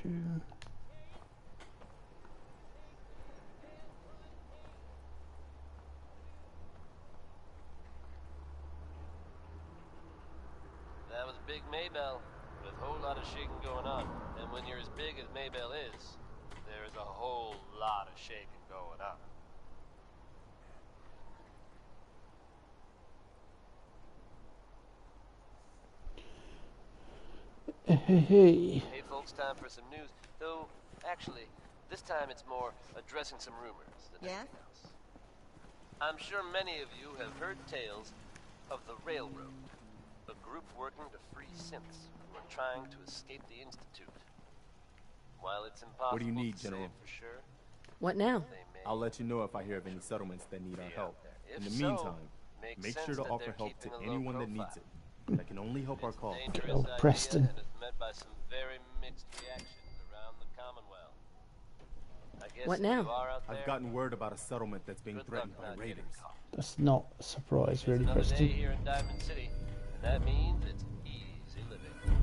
That was Big Maybell, with a whole lot of shaking going on. And when you're as big as Maybell is, there's a whole lot of shaking going on. Hey folks, time for some news. Though, actually, this time it's more addressing some rumors than anything else. I'm sure many of you have heard tales of the Railroad, a group working to free synths who are trying to escape the Institute. While it's impossible What do you need, to General? say for sure, What now? I'll let you know if I hear of any settlements that need our help. In the meantime, make sure to offer help to anyone that needs it. That can only help our cause. Good old Preston. And it's met by some very mixed reactions around the Commonwealth. I guess What if now? you are out there, I've gotten word about a settlement that's being threatened by raiders. That's not a surprise, really, another day Preston. here in Diamond City, and that means it's easy living.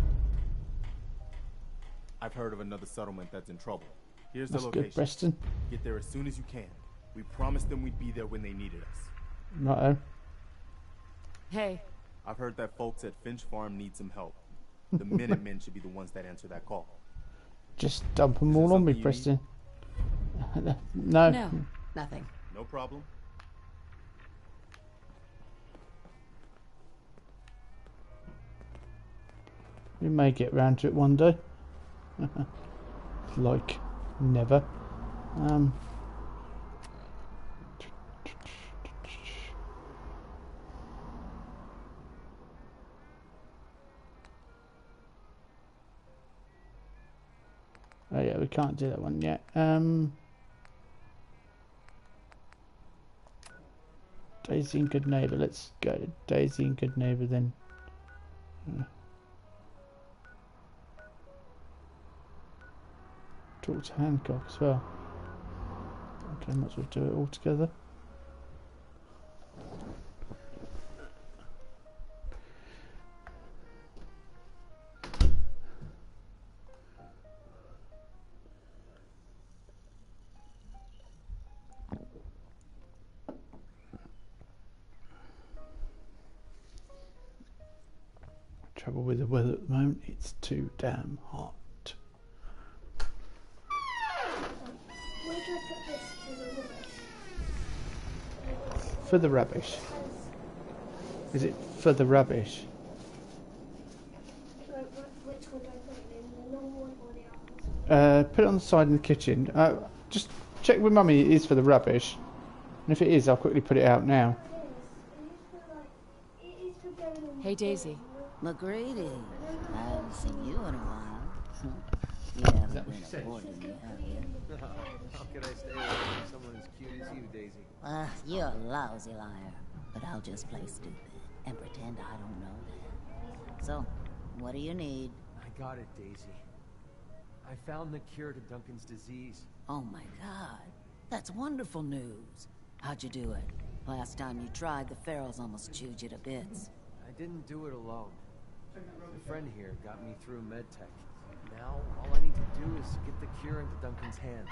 I've heard of another settlement that's in trouble. Here's That's the good, location. Preston. Get there as soon as you can. We promised them we'd be there when they needed us. Righto. Hey. I've heard that folks at Finch Farm need some help. The Minutemen should be the ones that answer that call. Just dump them all on me, Preston. No. No, nothing. No problem. We may get round to it one day. Like, never. Oh yeah, we can't do that one yet. Daisy and Good Neighbour. Let's go to Daisy and Good Neighbour then. Talk to Hancock as well. Okay, might as well do it all together. Trouble with the weather at the moment, it's too damn hot. Where do I put this For the rubbish. Is it for the rubbish? Which one do I put it in? The long one or the others? Put it on the side in the kitchen. Just check with Mummy it is for the rubbish. And if it is, I'll quickly put it out now. Hey, Daisy. McGrady, I haven't seen you in a while. You haven't been avoiding me, have you? How could I stay away from someone as cute as you, Daisy? You're a lousy liar. But I'll just play stupid and pretend I don't know that. So, what do you need? I got it, Daisy. I found the cure to Duncan's disease. Oh my god. That's wonderful news. How'd you do it? Last time you tried, the Ferals almost chewed you to bits. I didn't do it alone. A friend here got me through MedTech. Now, all I need to do is get the cure into Duncan's hands.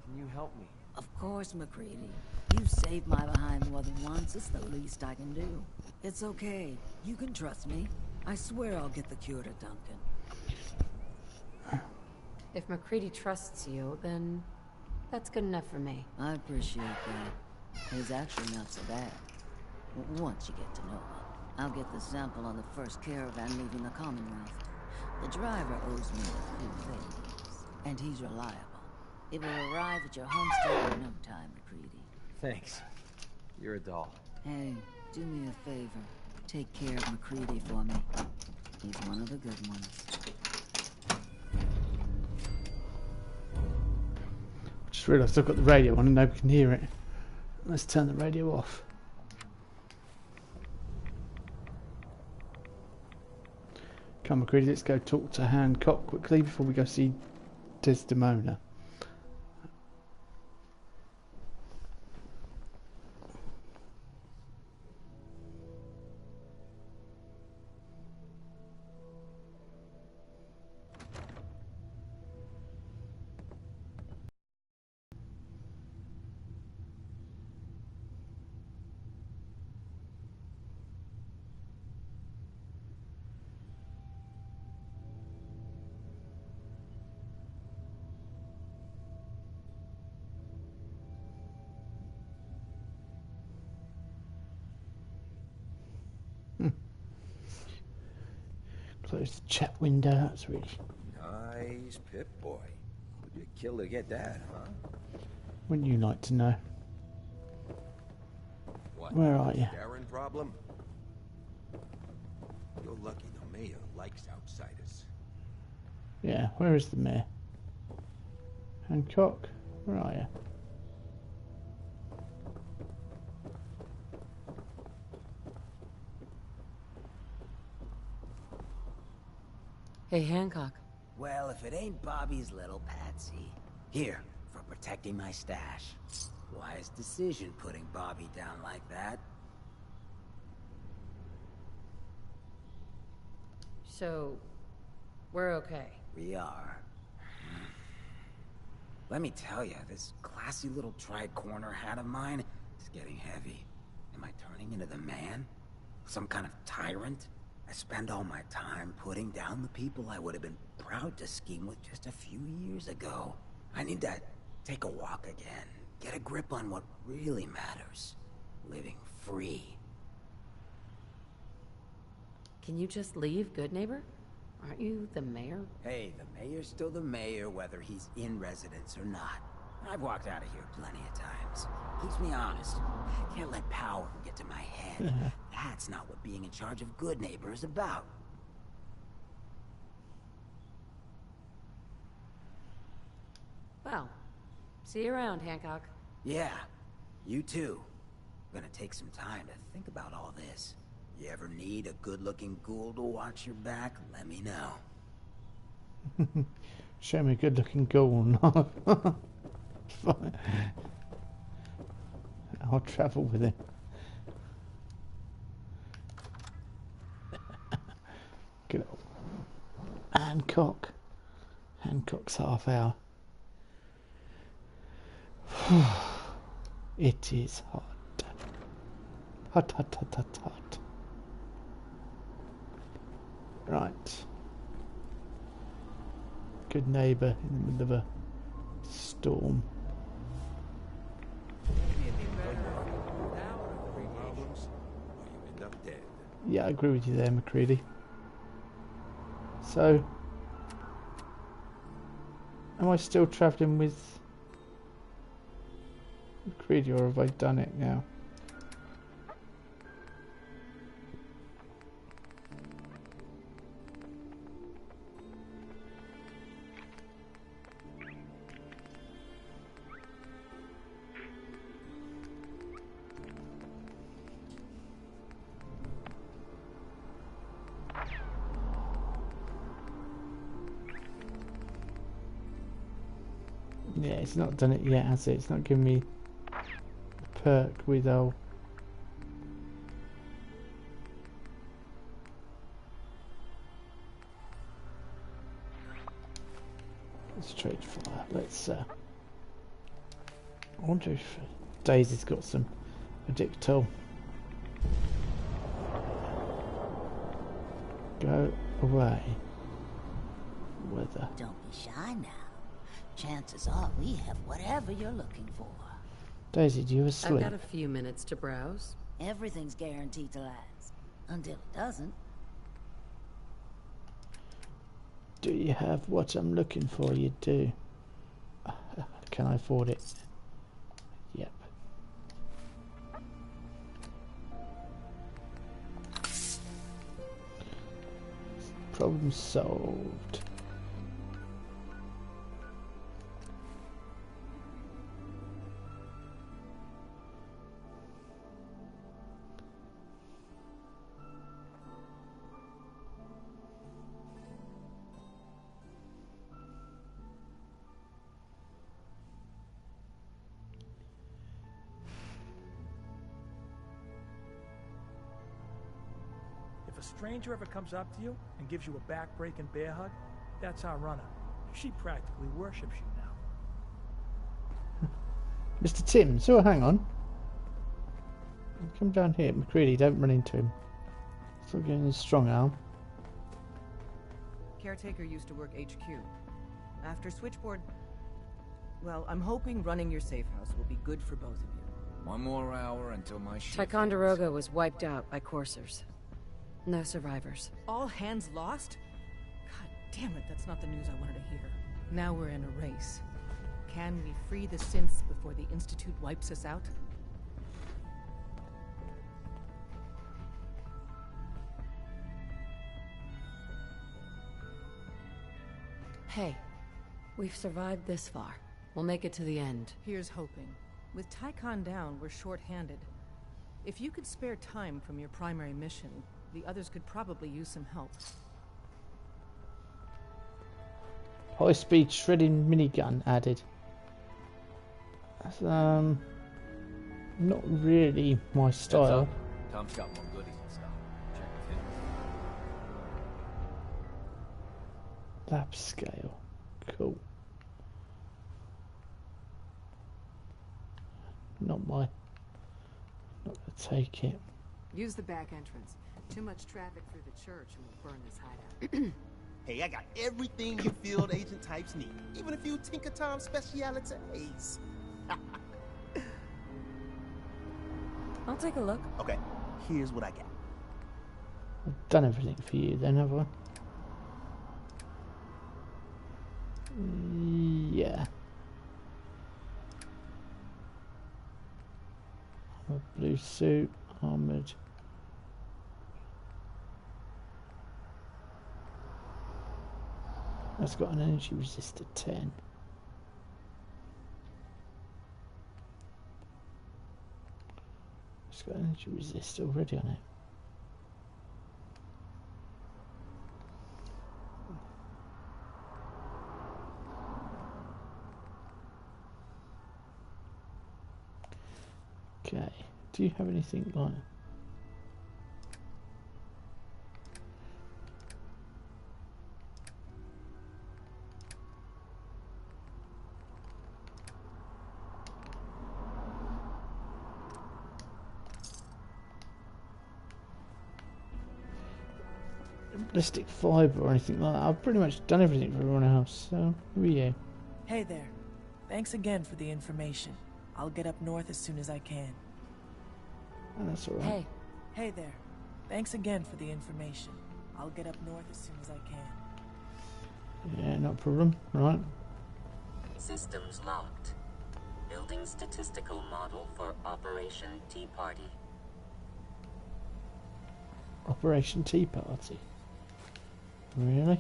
Can you help me? Of course, McCready. You saved my behind more than once. It's the least I can do. It's okay. You can trust me. I swear I'll get the cure to Duncan. If McCready trusts you, then that's good enough for me. I appreciate that. He's actually not so bad. Once you get to know him. I'll get the sample on the first caravan leaving the Commonwealth. The driver owes me a few favors, and he's reliable. It will arrive at your homestead in no time, McCready. Thanks. You're a doll. Hey, do me a favor. Take care of McCready for me. He's one of the good ones. Just realised I've got the radio on and nobody can hear it. Let's turn the radio off. Come on, McCready, let's go talk to Hancock quickly before we go see Desdemona. Close the chat window. That's really Nice Pip-Boy. Would you kill to get that, huh? Wouldn't you like to know? What? Where are you? Darren problem? You're lucky the mayor likes outsiders. Yeah, where is the mayor? Hancock? Where are you? Hey, Hancock. Well, if it ain't Bobby's little patsy. Here, for protecting my stash. Wise decision putting Bobby down like that. So, we're okay. We are. Let me tell you, this classy little tri-corner hat of mine is getting heavy. Am I turning into the man? Some kind of tyrant? I spend all my time putting down the people I would have been proud to scheme with just a few years ago. I need to take a walk again. Get a grip on what really matters. Living free. Can you just leave, good neighbor? Aren't you the mayor? Hey, the mayor's still the mayor whether he's in residence or not. I've walked out of here plenty of times. Keeps me honest. Can't let power get to my head. That's not what being in charge of Good Neighbor is about. Well, see you around, Hancock. Yeah, you too. Gonna take some time to think about all this. You ever need a good-looking ghoul to watch your back, let me know. Show me a good-looking ghoul. Fine. I'll travel with him. Good old Hancock. Hancock's half hour. It is hot. Hot, hot, hot, hot, hot. Right. Good neighbour in the middle of a storm. Yeah, I agree with you there, McCready. So, am I still travelling with McCready, or have I done it now? Yeah, it's not done it yet, has it? It's not giving me a perk with old. Let's trade fire. Let's. I wonder if Daisy's got some Addictol. Go away. Weather. Don't be shy now. Chances are we have whatever you're looking for. Daisy, do you sleep? I've got a few minutes to browse. Everything's guaranteed to last. Until it doesn't. Do you have what I'm looking for? You do. Can I afford it? Yep. Problem solved. If a stranger ever comes up to you and gives you a back-breaking bear hug, that's our runner. She practically worships you now. Mr. Tim, so hang on. Come down here. McCready, don't run into him. Still getting his strong arm. Caretaker used to work HQ. After switchboard... Well, I'm hoping running your safe house will be good for both of you. One more hour until my shift. Ticonderoga was wiped out by coursers. No survivors. All hands lost? God damn it, that's not the news I wanted to hear. Now we're in a race. Can we free the synths before the Institute wipes us out? Hey, we've survived this far. We'll make it to the end. Here's hoping. With Tychon down, we're short-handed. If you could spare time from your primary mission, the others could probably use some help. High-speed shredding minigun added. That's, not really my style. Tom's got more goodies and stuff. Check with him. Lab scale. Cool. Not gonna take it. Use the back entrance. Too much traffic through the church and we'll burn this hideout. Hey, I got everything you field agent types need. Even a few Tinker Tom specialities. I'll take a look. Okay, here's what I got. I've done everything for you then, have I? Yeah. A blue suit, armored. That's got an energy resistor 10. It's got an energy resist already on it. Okay, do you have anything like ballistic fibre or anything like that? I've pretty much done everything for everyone else, so who are you? Hey there. Thanks again for the information. I'll get up north as soon as I can. Oh, that's alright. Hey. Hey there. Thanks again for the information. I'll get up north as soon as I can. Yeah, no problem. Right. Systems locked. Building statistical model for Operation Tea Party. Operation Tea Party? Really?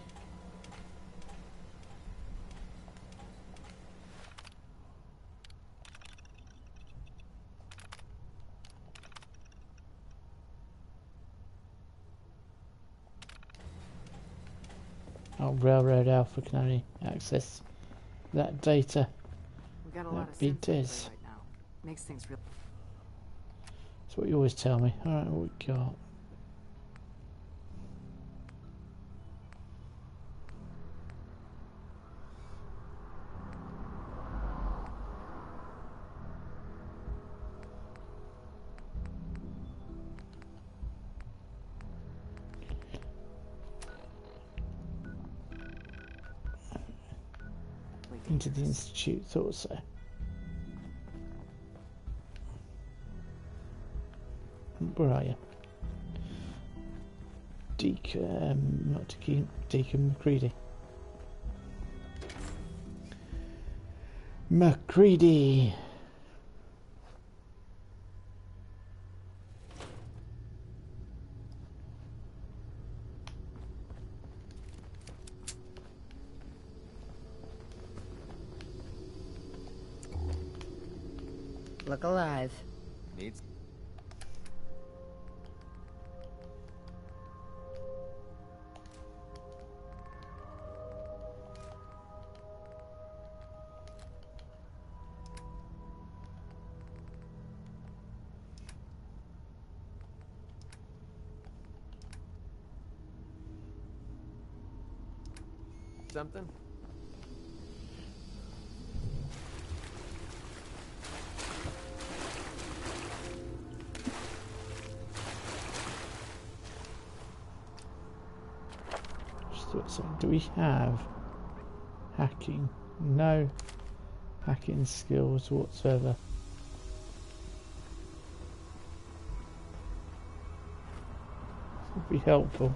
Oh, Railroad Alpha can only access that data. We got a lot of be synth Diz. right now. Makes things real. That's what you always tell me. Alright, what we got? Into the Institute, thought so. Where are you? Not Deacon McCready. McCready! Look alive. Needs. Something? So do we have hacking? No hacking skills whatsoever. Would be helpful.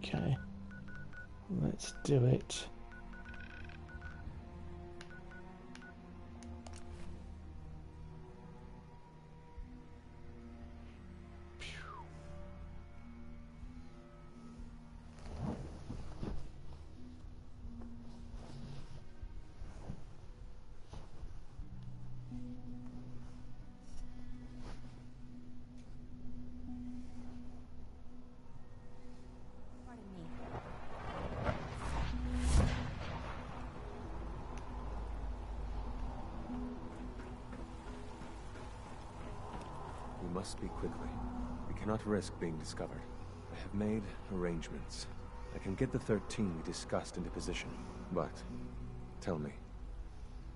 Okay, let's do it. We must speak quickly. We cannot risk being discovered. I have made arrangements. I can get the 13 we discussed into position. But, tell me,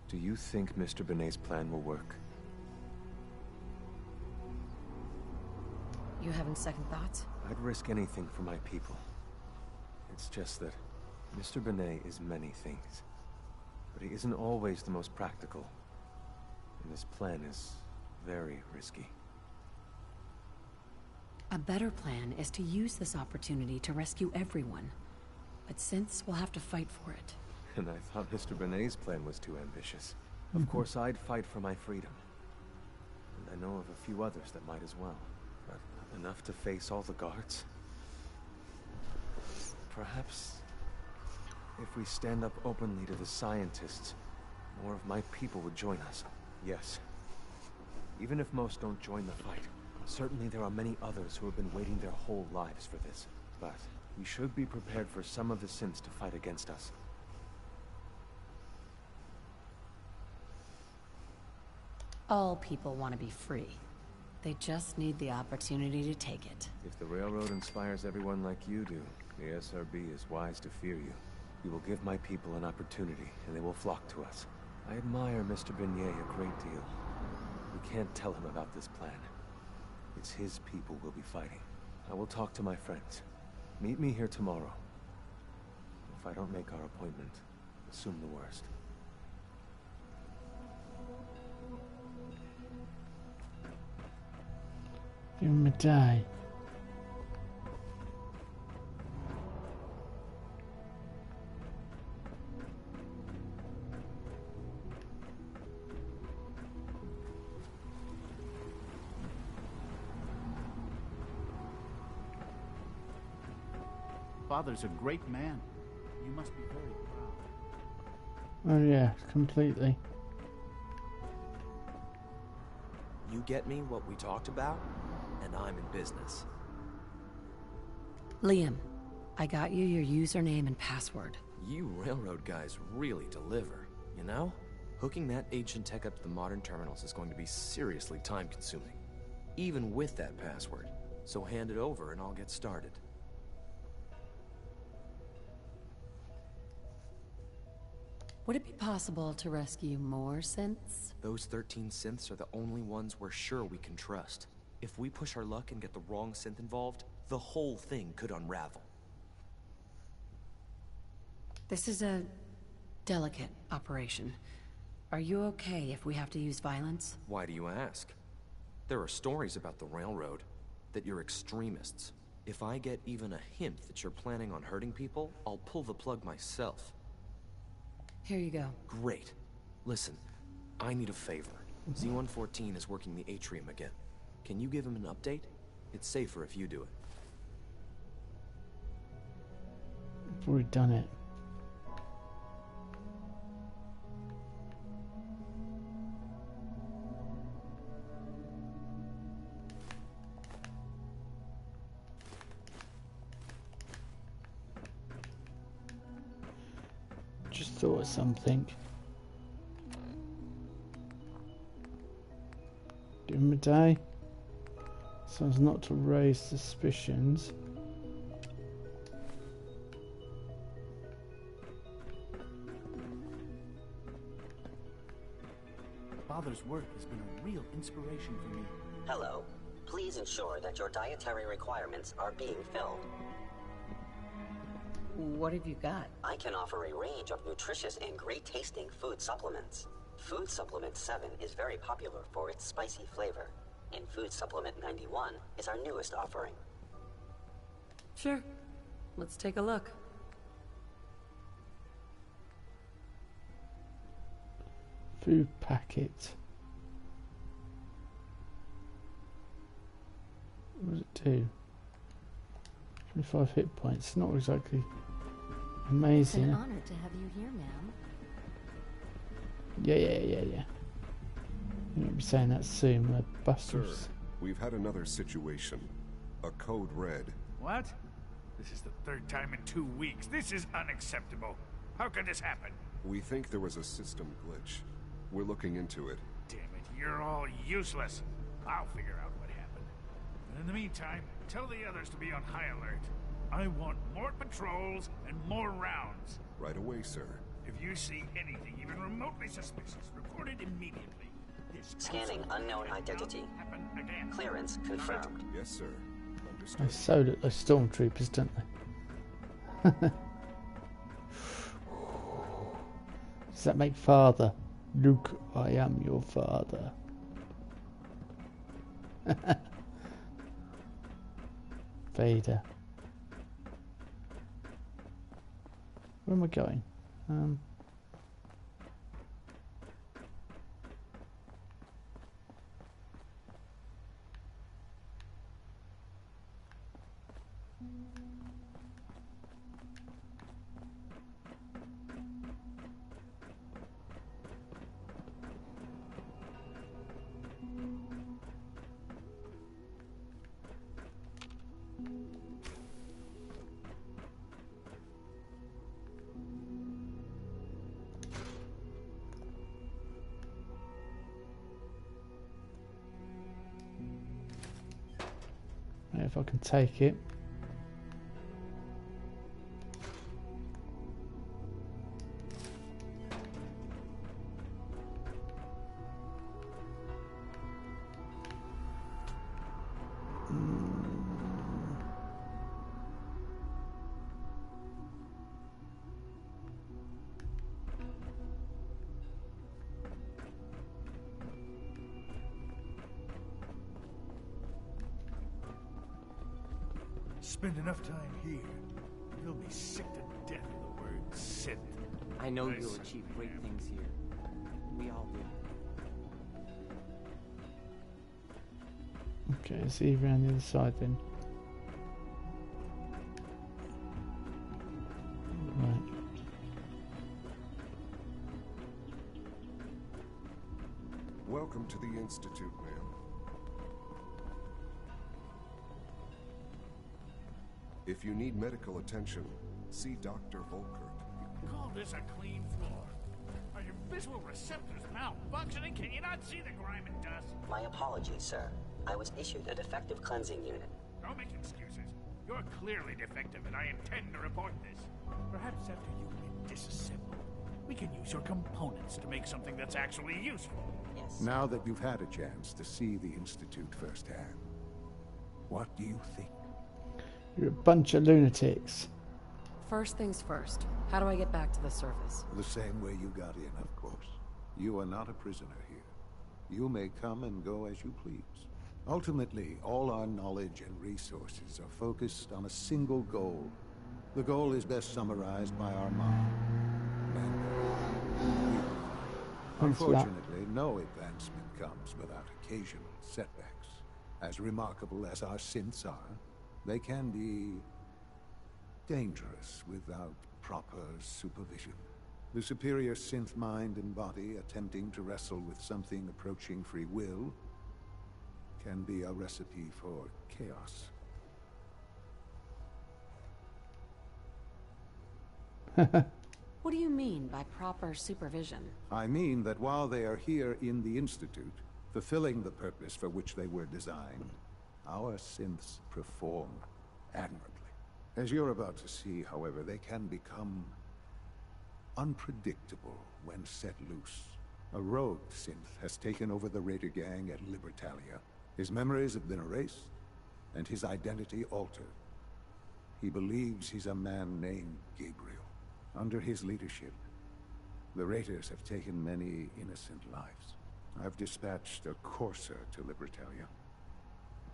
do you think Mr. Benet's plan will work? You having second thoughts? I'd risk anything for my people. It's just that Mr. Benet is many things. But he isn't always the most practical. And this plan is very risky. A better plan is to use this opportunity to rescue everyone. But since we'll have to fight for it. And I thought Mr. Benet's plan was too ambitious. Of course, I'd fight for my freedom. And I know of a few others that might as well. But not enough to face all the guards. Perhaps if we stand up openly to the scientists, more of my people would join us. Yes. Even if most don't join the fight, certainly there are many others who have been waiting their whole lives for this. But we should be prepared for some of the synths to fight against us. All people want to be free. They just need the opportunity to take it. If the Railroad inspires everyone like you do, the SRB is wise to fear you. You will give my people an opportunity, and they will flock to us. I admire Mr. Benet a great deal. We can't tell him about this plan. It's his people we'll be fighting. I will talk to my friends. Meet me here tomorrow. If I don't make our appointment, assume the worst. Give him a day. Father's a great man. You must be very proud. Oh yeah, completely. You get me what we talked about, and I'm in business. Liam, I got you your username and password. You Railroad guys really deliver, you know? Hooking that ancient tech up to the modern terminals is going to be seriously time-consuming, even with that password. So hand it over and I'll get started. Would it be possible to rescue more synths? Those 13 synths are the only ones we're sure we can trust. If we push our luck and get the wrong synth involved, the whole thing could unravel. This is a delicate operation. Are you okay if we have to use violence? Why do you ask? There are stories about the Railroad, that you're extremists. If I get even a hint that you're planning on hurting people, I'll pull the plug myself. Here you go. Great. Listen, I need a favor. Z-114 is working the atrium again. Can you give him an update? It's safer if you do it. I've already done it. Just thought of something. Give him a day. So as not to raise suspicions. Father's work has been a real inspiration for me. Hello. Please ensure that your dietary requirements are being filled. What have you got? I can offer a range of nutritious and great-tasting food supplements. Food Supplement 7 is very popular for its spicy flavor, and Food Supplement 91 is our newest offering. Sure. Let's take a look. Food packet. What does it do? 25 hit points. Not exactly amazing. It's an honor to have you here, ma'am. Yeah. You're gonna be saying that soon, my busters. Sir, we've had another situation. A code red. What? This is the third time in 2 weeks. This is unacceptable. How could this happen? We think there was a system glitch. We're looking into it. Damn it, you're all useless. I'll figure out what happened. And in the meantime, tell the others to be on high alert. I want more patrols and more rounds. Right away, sir. If you see anything even remotely suspicious, report it immediately. Scanning unknown identity. Clearance confirmed. Yes, sir. They sewed at those stormtroopers, don't they? Does that make father? Luke, I am your father. Vader. Where am I going? If I can take it. Spend enough time here, you'll be sick to death of the word Sith. I know you'll achieve great things here. We all do. Okay, let's see around the other side then. Right. Welcome to the Institute, ma'am. If you need medical attention, see Dr. Volkert. Call this a clean floor. Are your visual receptors malfunctioning? Can you not see the grime and dust? My apologies, sir. I was issued a defective cleansing unit. Don't make excuses. You're clearly defective, and I intend to report this. Perhaps after you've been disassembled, we can use your components to make something that's actually useful. Yes. Now that you've had a chance to see the Institute firsthand, what do you think? You're a bunch of lunatics. First things first. How do I get back to the surface? The same way you got in, of course. You are not a prisoner here. You may come and go as you please. Ultimately, all our knowledge and resources are focused on a single goal. The goal is best summarized by our mom. Unfortunately, no advancement comes without occasional setbacks. As remarkable as our synths are, they can be dangerous without proper supervision. The superior synth mind and body attempting to wrestle with something approaching free will can be a recipe for chaos. What do you mean by proper supervision? I mean that while they are here in the Institute, fulfilling the purpose for which they were designed, our synths perform admirably. As you're about to see, however, they can become unpredictable when set loose. A rogue synth has taken over the Raider gang at Libertalia. His memories have been erased, and his identity altered. He believes he's a man named Gabriel. Under his leadership, the Raiders have taken many innocent lives. I've dispatched a courser to Libertalia.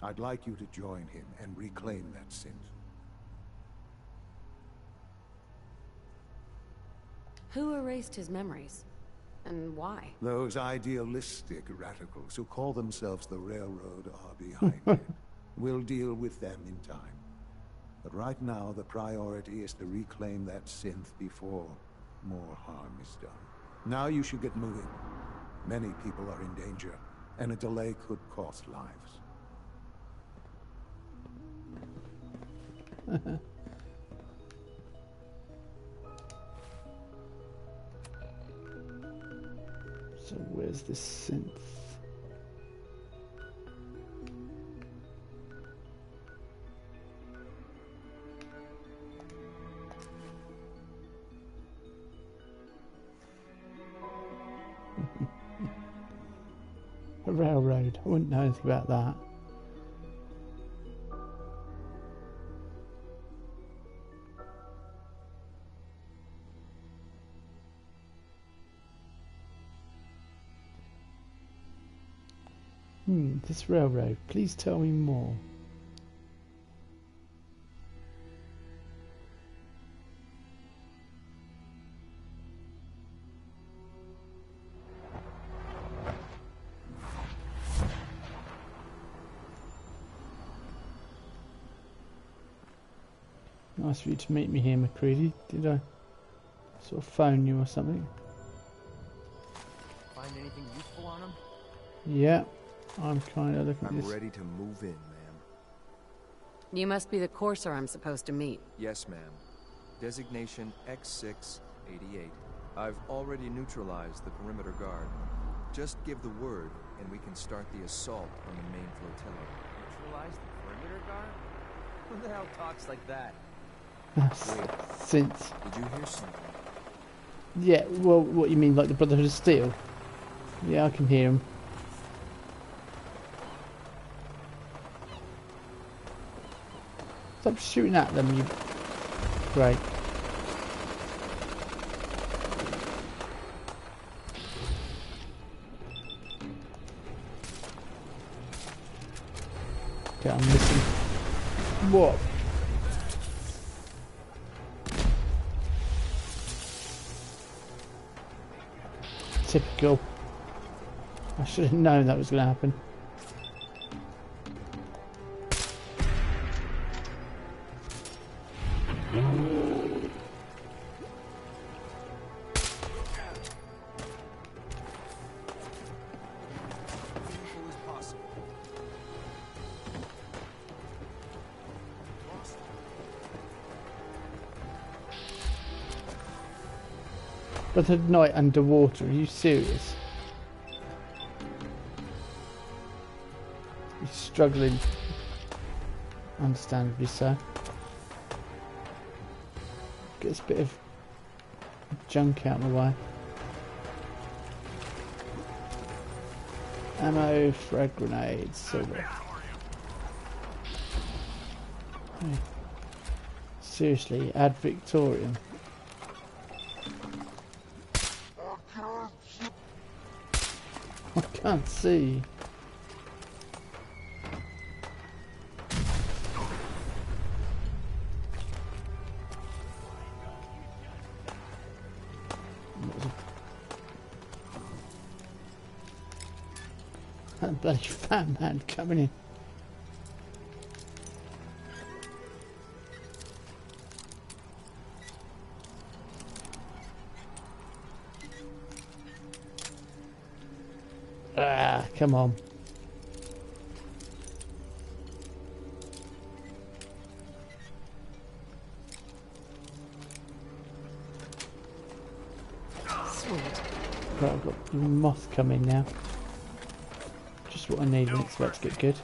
I'd like you to join him and reclaim that synth. Who erased his memories? And why? Those idealistic radicals who call themselves the Railroad are behind it. We'll deal with them in time. But right now, the priority is to reclaim that synth before more harm is done. Now you should get moving. Many people are in danger, and a delay could cost lives. So where's this synth? A railroad. I wouldn't know anything about that. This railroad. Please tell me more. Nice of you to meet me here, MacReady. Did I sort of phone you or something? Find anything useful on him? Yeah, I'm kind of looking at this. I'm ready to move in, ma'am. You must be the courser I'm supposed to meet. Yes, ma'am. Designation X688. I've already neutralized the perimeter guard. Just give the word, and we can start the assault on the main flotilla. Neutralize the perimeter guard? Who the hell talks like that? Since. Did you hear something? Yeah, well, what you mean, like the Brotherhood of Steel? Yeah, I can hear him. Stop shooting at them, you... Great. Okay, I'm missing... What? Typical. I should have known that was going to happen. But at night underwater, are you serious? He's struggling. Understandably so. Get this bit of junk out of the way. Ammo, frag grenades, silver. Hey. Seriously, add Victorian. I can't see. That bloody fat man coming in. Ah, come on. Sweet. Right, I've got the moth coming now. Just what I need when it's about to get good.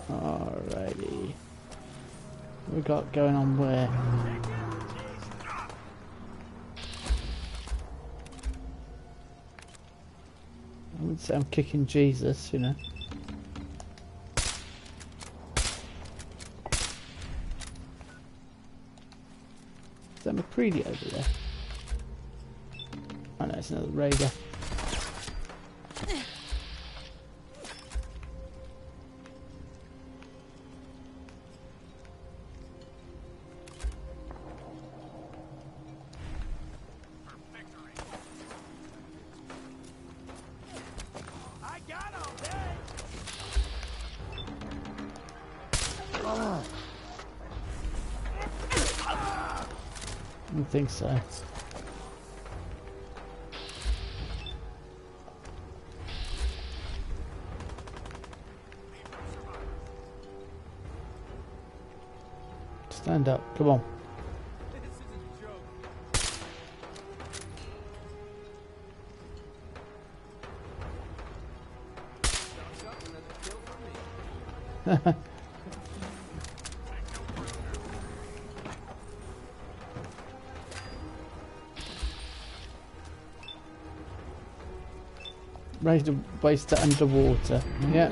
Alrighty. What we got going on where? I would say I'm kicking Jesus, you know. Is that McCready over there? Oh no, it's another raider. I don't think so. Stand up, come on. Raise the waste to underwater. Yeah.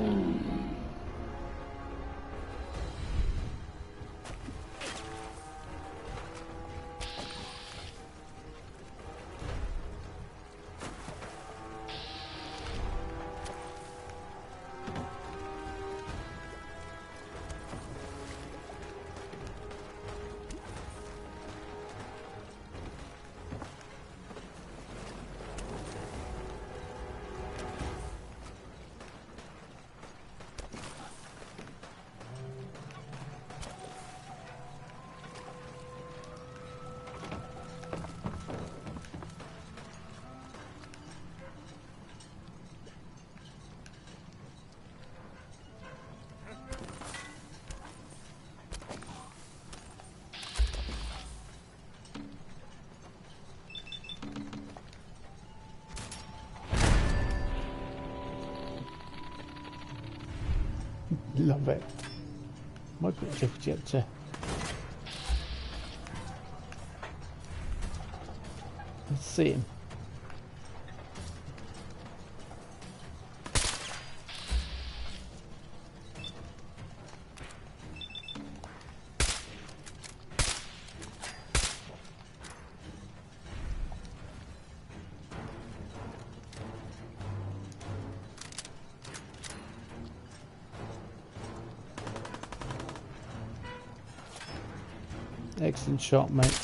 Love it. Might be difficult yet to. Let's see him. Excellent shot, mate.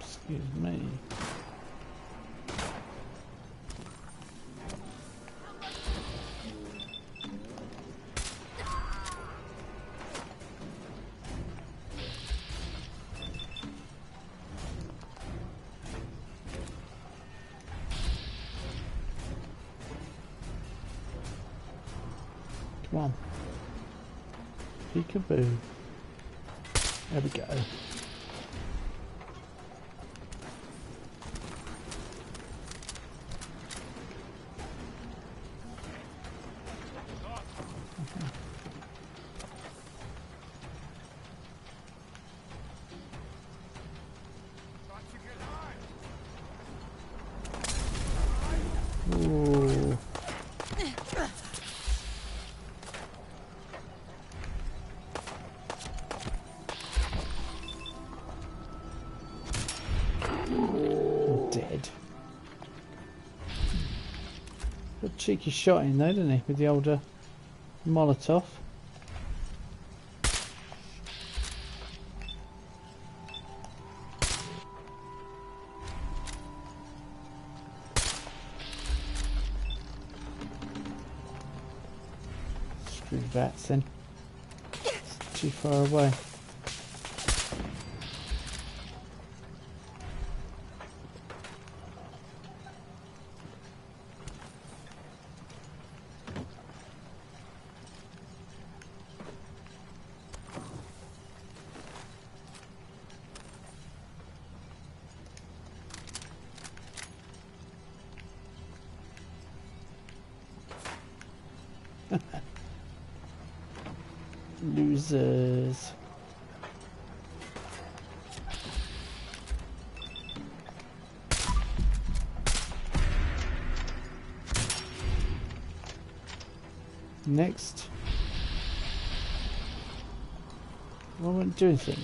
Excuse me. Come on. Peekaboo. There we go. Ooh. I'm dead. Got a cheeky shot in there, didn't he, with the older Molotov. Screw the bats then. It's too far away. Losers. Next. I won't do anything.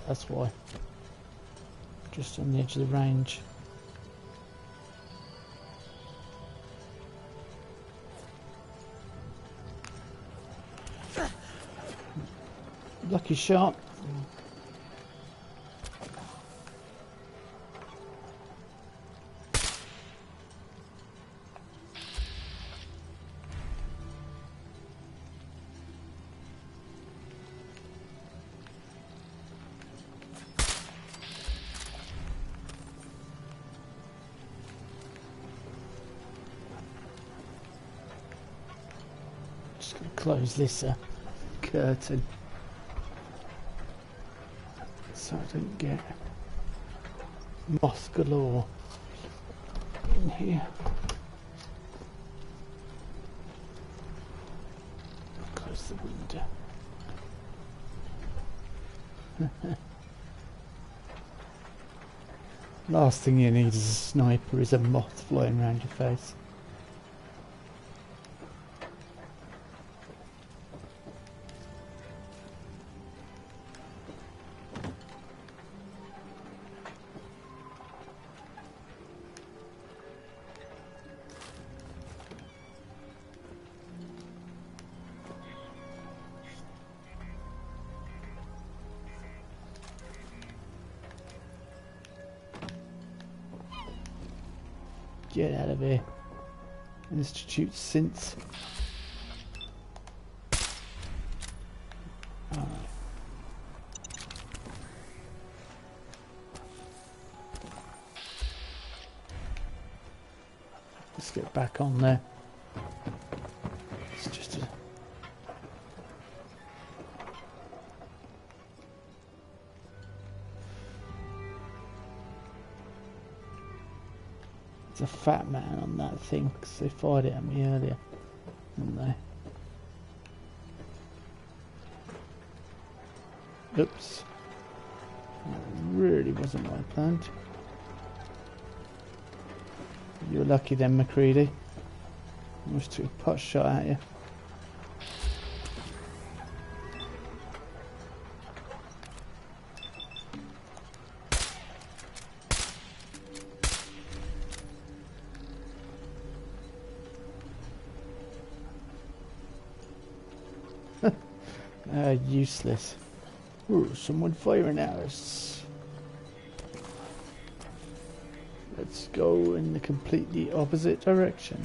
That's why. Just on the edge of the range. Lucky shot. Just gonna close this curtain. So I don't get moth galore in here. Close the window. Last thing you need as a sniper is a moth flying around your face. Get out of here. Institute synth. Alright. Let's get back on there. It's just a... It's a fat man on that thing because they fired it at me earlier, didn't they? Oops. That really wasn't what I planned. You're lucky then, MacReady. Almost took a pot shot at you. Useless. Ooh, someone firing at us. Let's go in the completely opposite direction.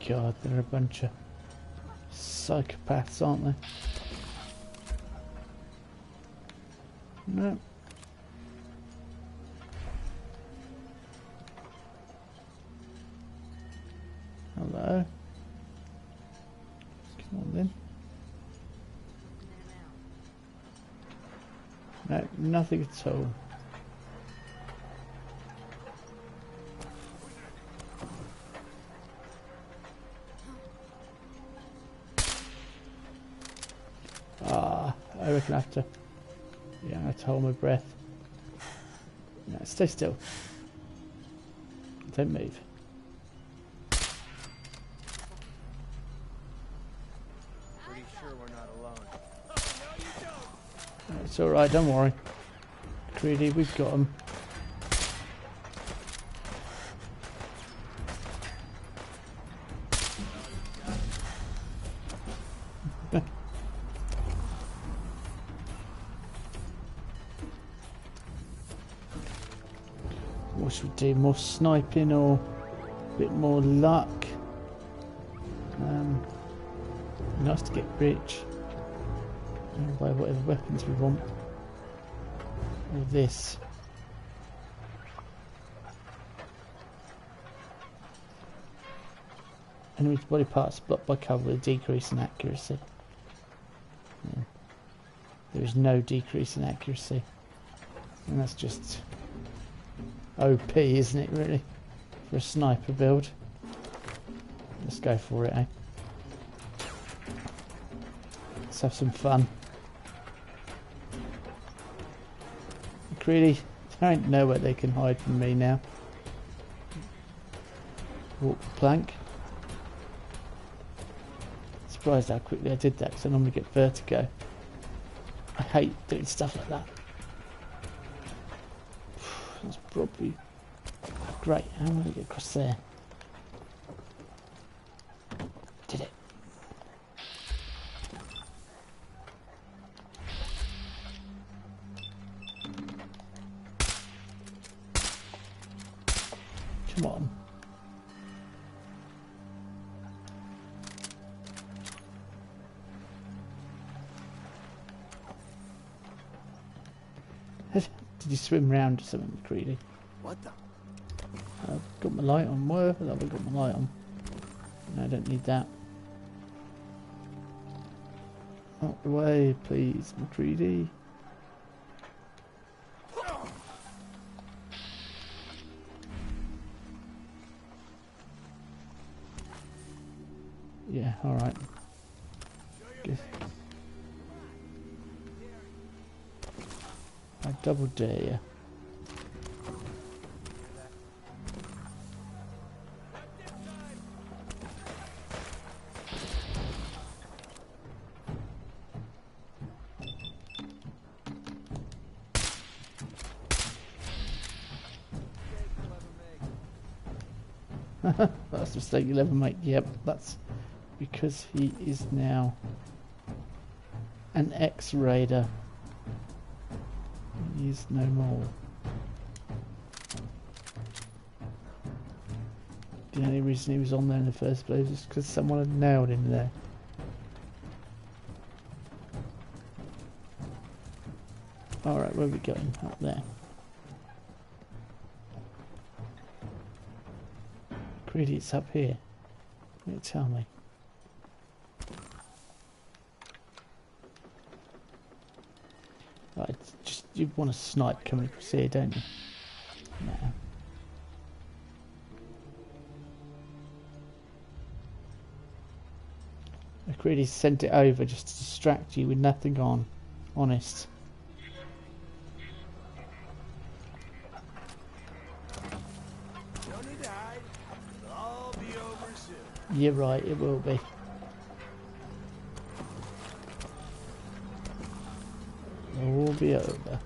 God, they're a bunch of psychopaths, aren't they? No. Hello. Come on then. No, nothing at all. I reckon I have to... Yeah, I have to hold my breath. No, stay still. Don't move. Pretty sure we're not alone. It's alright, don't worry. Greedy, we've got him. What should we do? More sniping or a bit more luck? Nice to get rich. And buy whatever weapons we want. Or this. Enemy's body parts blocked by cover with a decrease in accuracy. Yeah. There is no decrease in accuracy. And that's just OP, isn't it, really? For a sniper build. Let's go for it, eh? Let's have some fun. Greedy, I don't know where they can hide from me now. Walk the plank. Surprised how quickly I did that because I normally get vertigo. I hate doing stuff like that. That's probably great. How am I going to get across there? Did it? Come on. Did you swim round or something, Greedy? What the? I've got my light on. Where have I got my light on? No, I don't need that. Out the way, please, McCready. Yeah, alright. I double dare you. That's a mistake you'll ever make. Yep, that's because he is now an ex-raider. He is no more. The only reason he was on there in the first place was because someone had nailed him there. Alright, where are we going? Up there. Greedy, it's up here. You tell me. Right, just you want to snipe coming across here, don't you? No. Greedy sent it over just to distract you with nothing on. Honest. Don't need to hide. It'll all be over soon. You're right, it will be. It will be over.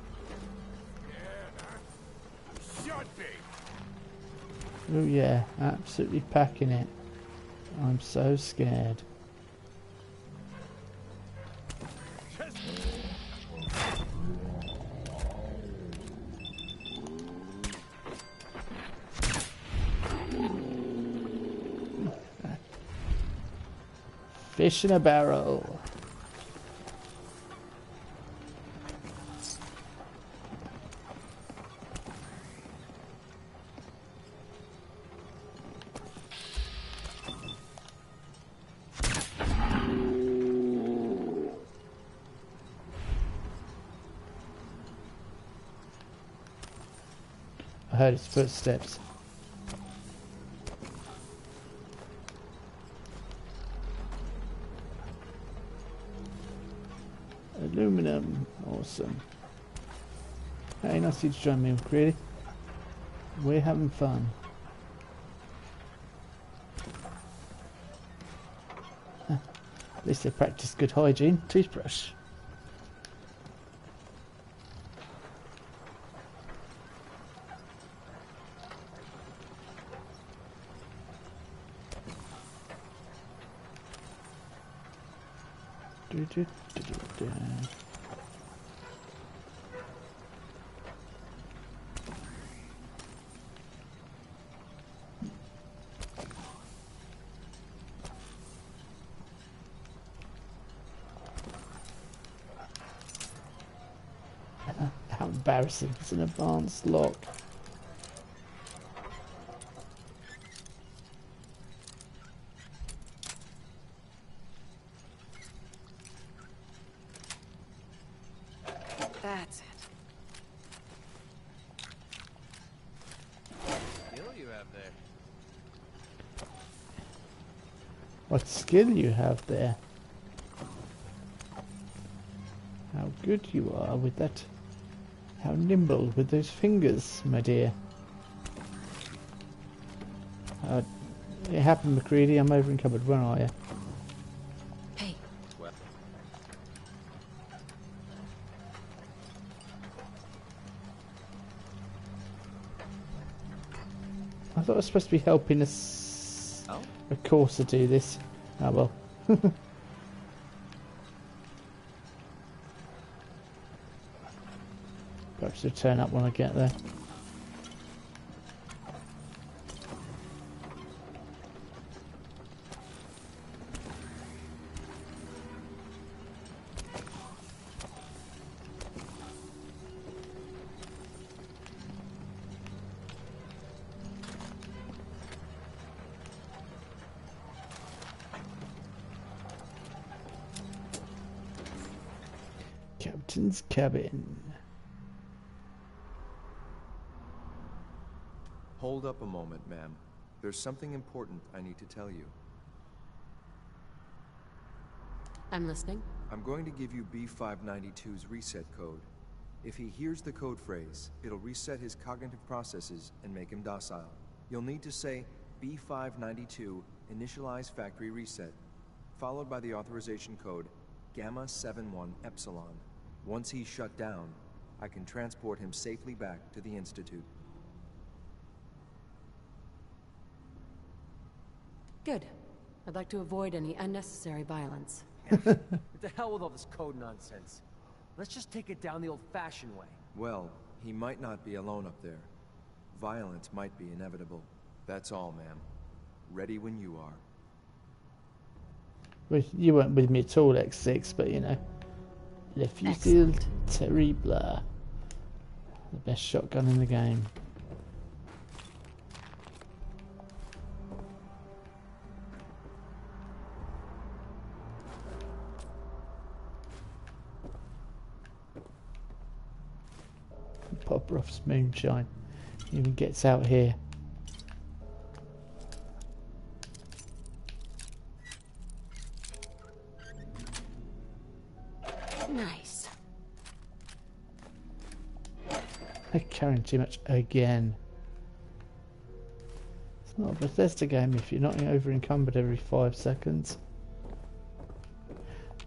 Should be. Oh yeah, absolutely packing it. I'm so scared. Fish in a barrel. I heard his footsteps. Aluminum, awesome. Hey, nice to join me, really. We're having fun. At least they practice good hygiene. Toothbrush. How embarrassing. It's an advanced lock. That's it. Skill you have there. What skill you have there. How good you are with that. How nimble with those fingers, my dear. It happened, McCready. I'm over in cupboard. Where are you? Hey. Well. I thought I was supposed to be helping us. Oh? Of course to do this. Oh well. Perhaps it'll turn up when I get there. Captain's cabin. Hold up a moment, ma'am. There's something important I need to tell you. I'm listening. I'm going to give you B592's reset code. If he hears the code phrase, it'll reset his cognitive processes and make him docile. You'll need to say B592 initialize factory reset, followed by the authorization code Gamma 71 Epsilon. Once he's shut down, I can transport him safely back to the Institute. Good. I'd like to avoid any unnecessary violence. What the hell with all this code nonsense? Let's just take it down the old-fashioned way. Well, he might not be alone up there. Violence might be inevitable. That's all, ma'am. Ready when you are. Well, you weren't with me at all, X6, but you know. Le Fusil Terrible. The best shotgun in the game. Popruff's moonshine. Even gets out here. Nice. They're carrying too much again. It's not a Bethesda game if you're not over encumbered every 5 seconds.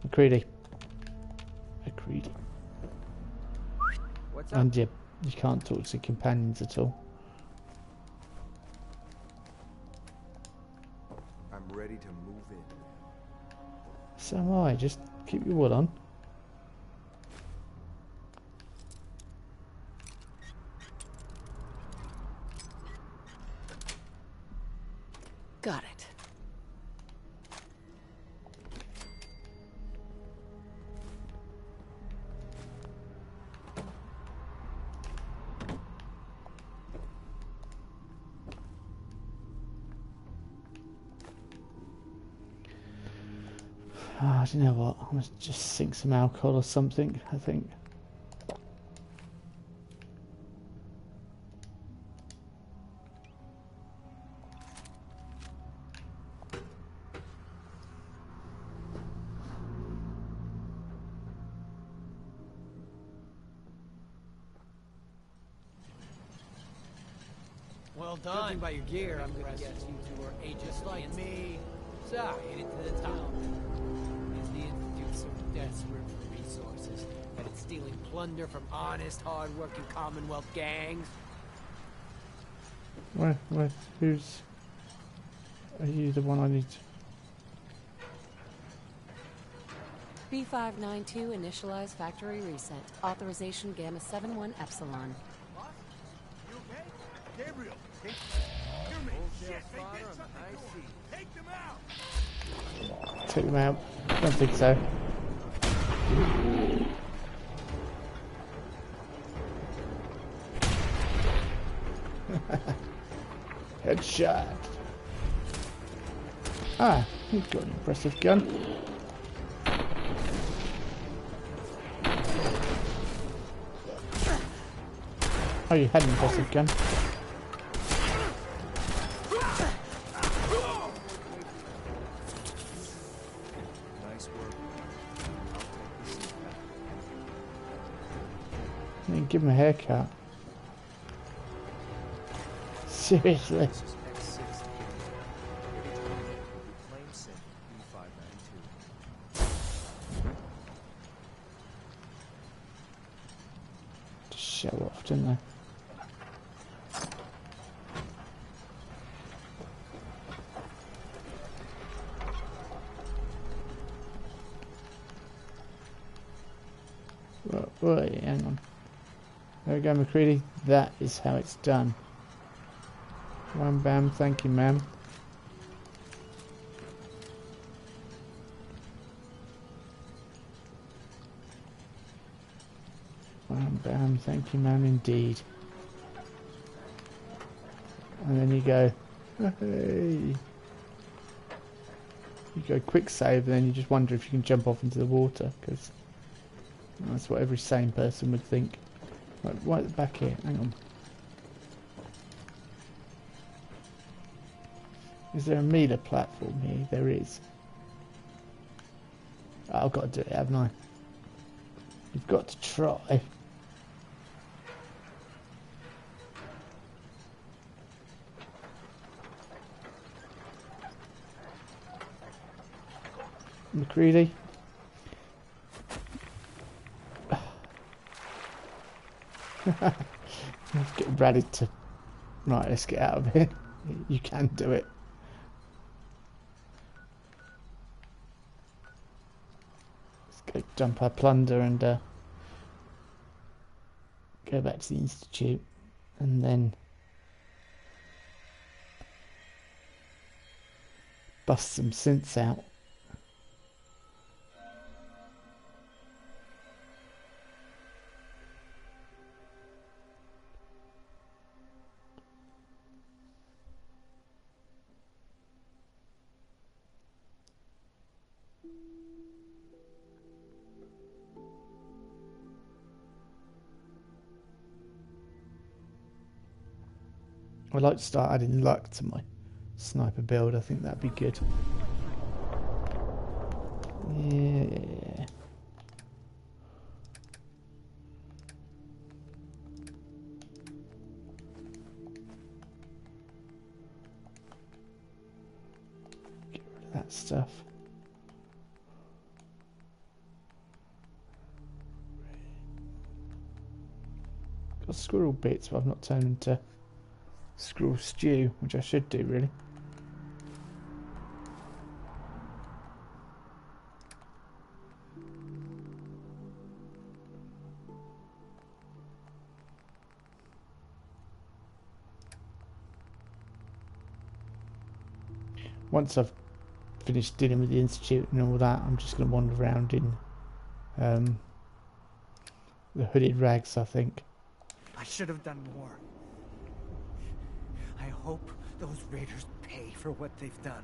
McCready. McCready. What's up? And you can't talk to companions at all. I'm ready to move in. So am I. Just keep your wood on. Got it. Ah, do you know what? I'm gonna just sink some alcohol or something, I think. Well done. Judging by your gear, I'm gonna guess you two are agents like me. So, hit it to the top. Is the Institute so desperate for resources that it's stealing plunder from honest, hard-working Commonwealth gangs? Who's... Are you the one I need to... B592 initialize factory reset. Authorization Gamma 71 Epsilon. You okay? Gabriel, take... Hear me. Shit, they did something to him. Take them out. Take them out. Don't think so. Headshot. Ah, he's got an impressive gun. Oh, you had an impressive gun. Nice work. You can give him a haircut. Seriously. This is X6. Reclaim sync B592. Just show off, didn't they? Wait, hang on. There we go, MacCready. That is how it's done. Wham bam, thank you, ma'am. Wham bam, thank you, ma'am, indeed. And then you go, hey. You go quick save, and then you just wonder if you can jump off into the water, because that's what every sane person would think. Right at the back here, hang on. Is there a meter platform here? There is. Oh, I've got to do it, haven't I? You've got to try. MacCready. Let's get ready to... Right, let's get out of here. You can do it. Let's go dump our plunder and go back to the Institute and then bust some synths out. I'd like to start adding luck to my sniper build. I think that'd be good. Yeah. Get rid of that stuff. Got squirrel bits, but I've not turned into squirrel stew, which I should do really. Once I've finished dealing with the Institute and all that, I'm just going to wander around in the hooded rags, I think. I should have done more. I hope those raiders pay for what they've done.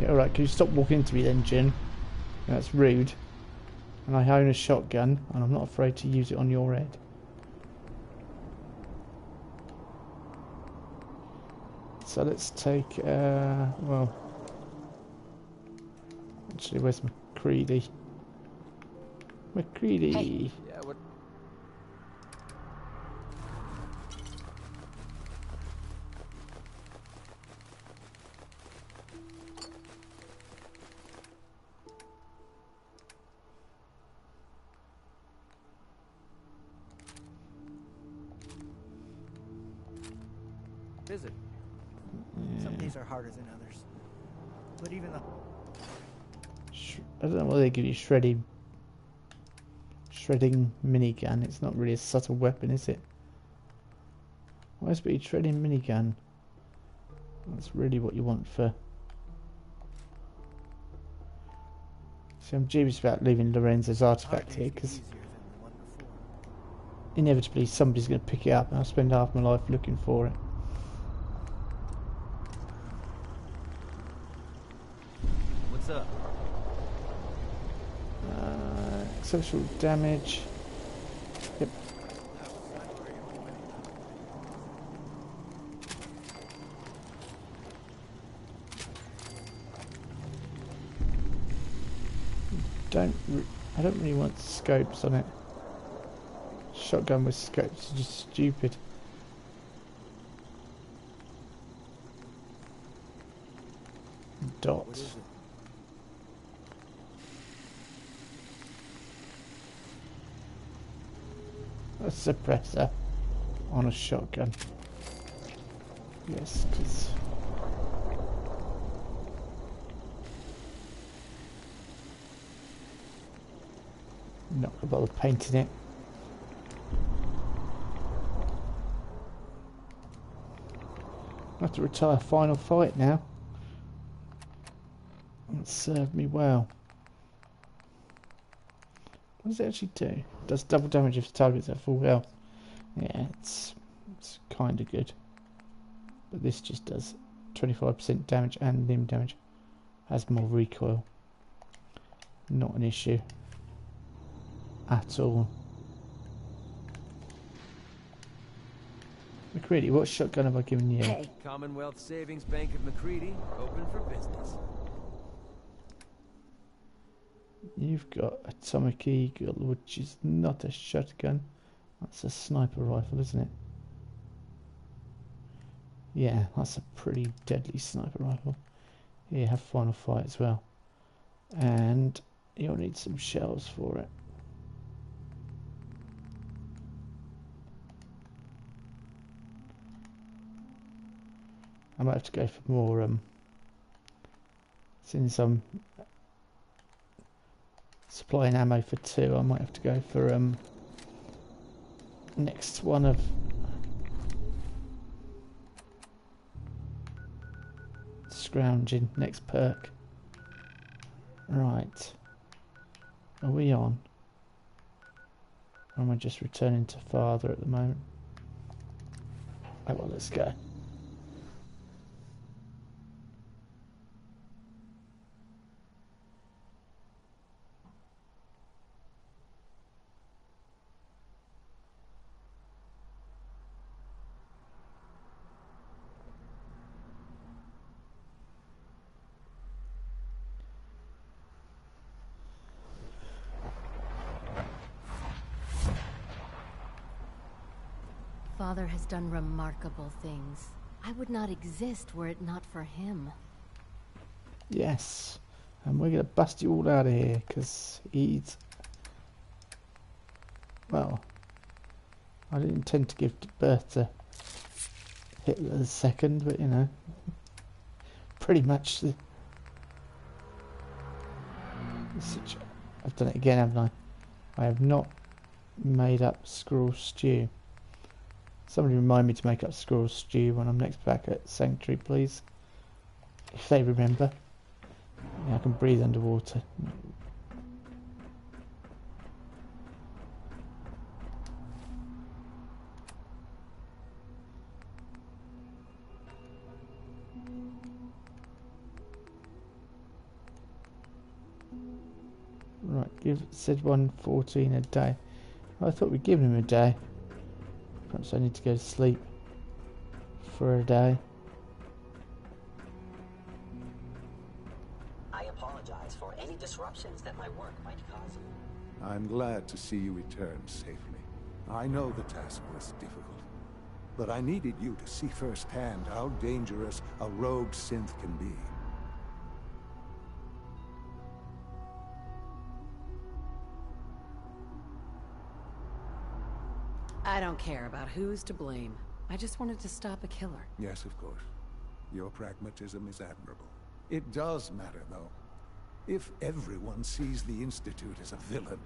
Yeah, alright, can you stop walking into me then, Jin? That's rude. And I own a shotgun, and I'm not afraid to use it on your head. So let's take, well... Actually, where's MacCready? MacCready! Hey. Yeah, what... Visit. Some days are harder than others. But even the... I don't know why they give you shredding minigun. It's not really a subtle weapon, is it? Why is it shredding minigun? That's really what you want for... See, I'm dubious about leaving Lorenzo's artifact here, because inevitably somebody's going to pick it up and I'll spend half my life looking for it. What's up? Social damage. Yep. I don't really want scopes on it. Shotgun with scopes is just stupid. Dots. A suppressor on a shotgun. Yes, because not gonna bother painting it. I have to retire final fight now. That served me well. What does it actually do? It does double damage if the target's at full health. Yeah, it's kind of good. But this just does 25% damage and limb damage. Has more recoil. Not an issue at all. McCready, what shotgun have I given you? Hey. Commonwealth Savings Bank of McCready, open for business. You've got Atomic Eagle, which is not a shotgun. That's a sniper rifle, isn't it? Yeah, that's a pretty deadly sniper rifle. Here, have final fight as well. And you'll need some shells for it. I might have to go for more, since I'm supplying ammo for 2, I might have to go for, next one of scrounging, next perk. Right. Are we on? Or am I just returning to father at the moment? Oh well, let's go. Father has done remarkable things. I would not exist were it not for him. Yes, and we're going to bust you all out of here, because he's... Well, I didn't intend to give birth to Hitler II, but you know, pretty much the I've done it again, haven't I? I have not made up squirrel stew. Somebody remind me to make up squirrel stew when I'm next back at Sanctuary, please. If they remember. Yeah, I can breathe underwater. Right, said 114 a day. I thought we'd given him a day. Perhaps I need to go to sleep for a day. I apologize for any disruptions that my work might cause you. I'm glad to see you return safely. I know the task was difficult, but I needed you to see firsthand how dangerous a rogue synth can be. I don't care about who's to blame. I just wanted to stop a killer. Yes, of course. Your pragmatism is admirable. It does matter, though. If everyone sees the Institute as a villain,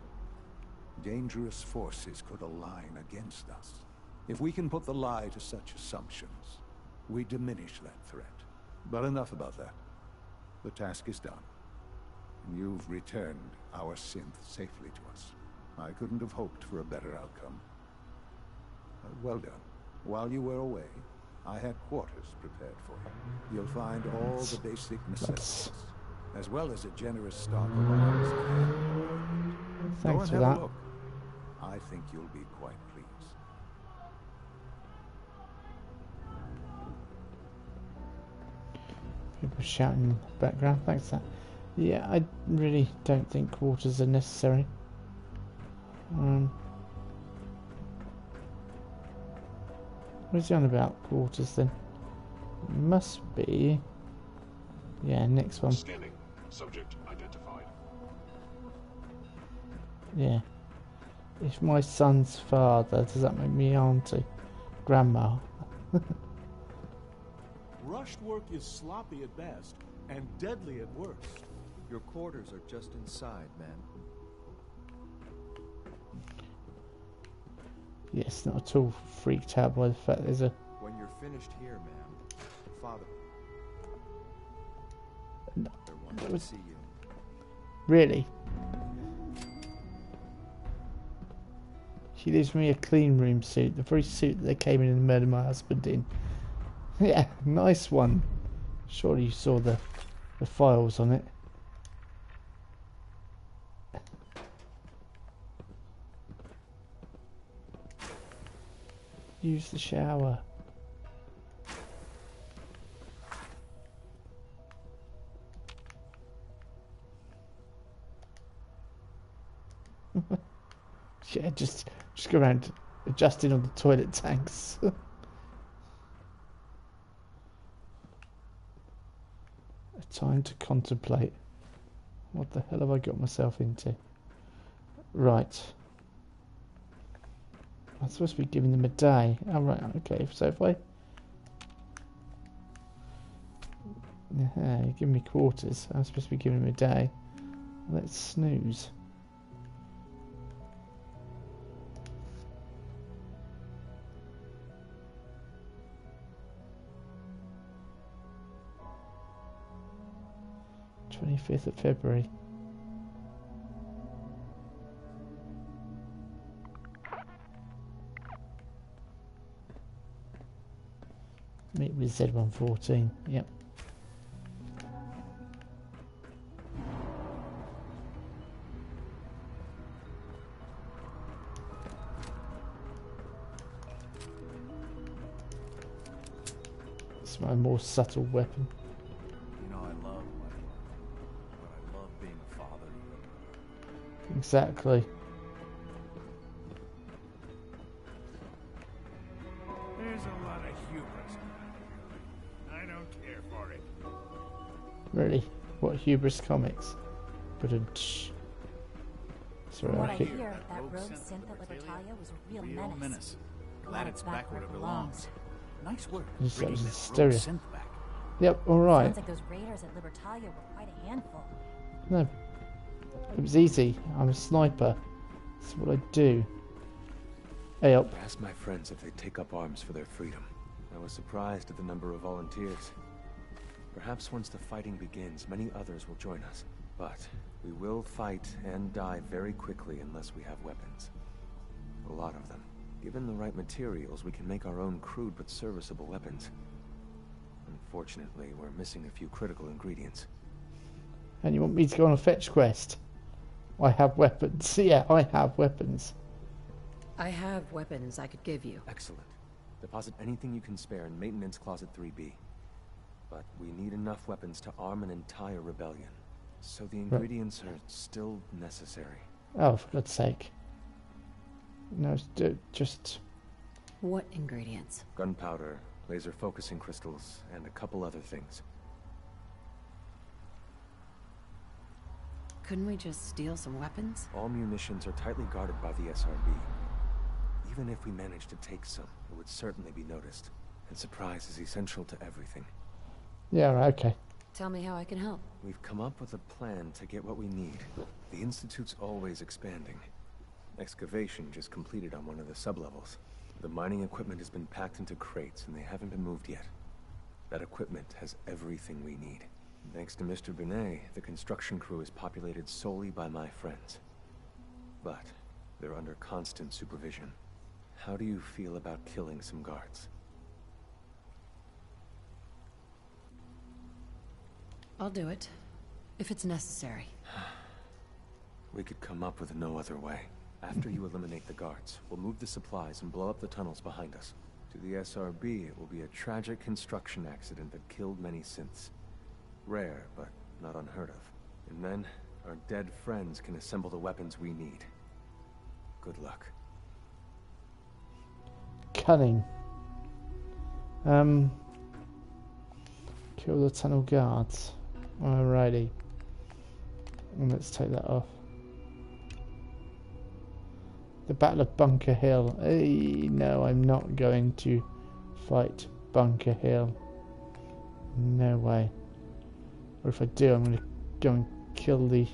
dangerous forces could align against us. If we can put the lie to such assumptions, we diminish that threat. But enough about that. The task is done. You've returned our synth safely to us. I couldn't have hoped for a better outcome. Well done. While you were away, I had quarters prepared for you. You'll find all the basic necessities, as well as a generous stock of arms. Thanks for Go and have that. a look. I think you'll be quite pleased. People shouting in the background. Thanks for that. Yeah, I really don't think quarters are necessary. What's he on about quarters then? Must be. Yeah, next one. Scanning. Subject identified. Yeah. If my son's father, does that make me auntie? Grandma. Rushed work is sloppy at best and deadly at worst. Your quarters are just inside, man. Yes, not at all freaked out by the fact there's a... When you're finished here, ma'am, Father... No. They want to see you. Really? She leaves me a clean room suit, the very suit that they came in and murdered my husband in. Yeah, nice one. Surely you saw the files on it. Use the shower. Yeah, just go around adjusting on the toilet tanks. A time to contemplate. What the hell have I got myself into? Right. I'm supposed to be giving them a day. Oh, right, okay, so if I... you give me quarters. I'm supposed to be giving them a day. Let's snooze. (25th of February). Meet with Z114. Yep. It's my more subtle weapon. You know, I love my work, but I love being a father even more. Exactly. There's a lot of hubris around here. I don't care for it. Really? What, Hubris Comics? But sorry, From what I I keep... hear, that rogue synth at Libertalia was a real menace. Glad it's back where it belongs. Nice work. Just that bringing was that rogue hysteria. synth back. Yep, alright. Sounds like those raiders at Libertalia were quite a handful. No. It was easy. I'm a sniper. That's what I do. Hey up. I asked my friends if they'd take up arms for their freedom. I was surprised at the number of volunteers. Perhaps once the fighting begins, many others will join us. But we will fight and die very quickly unless we have weapons. A lot of them. Given the right materials, we can make our own crude but serviceable weapons. Unfortunately, we're missing a few critical ingredients. And you want me to go on a fetch quest? I have weapons. Yeah, I have weapons. I have weapons I could give you. Excellent. Deposit anything you can spare in Maintenance Closet 3B. But we need enough weapons to arm an entire rebellion. So the ingredients are still necessary. Oh, for God's sake. No, just... What ingredients? Gunpowder, laser focusing crystals, and a couple other things. Couldn't we just steal some weapons? All munitions are tightly guarded by the SRB. Even if we managed to take some, it would certainly be noticed. And surprise is essential to everything. Yeah, right, okay. Tell me how I can help. We've come up with a plan to get what we need. The Institute's always expanding. Excavation just completed on one of the sublevels. The mining equipment has been packed into crates and they haven't been moved yet. That equipment has everything we need. Thanks to Mr. Binet, the construction crew is populated solely by my friends. But they're under constant supervision. How do you feel about killing some guards? I'll do it, if it's necessary. We could come up with no other way. After you eliminate the guards, we'll move the supplies and blow up the tunnels behind us. To the SRB, it will be a tragic construction accident that killed many synths. Rare, but not unheard of. And then, our dead friends can assemble the weapons we need. Good luck. Cunning. Kill the tunnel guards. Alrighty. Let's take that off. The Battle of Bunker Hill. Hey, no, I'm not going to fight Bunker Hill. No way. Or if I do, I'm going to go and kill the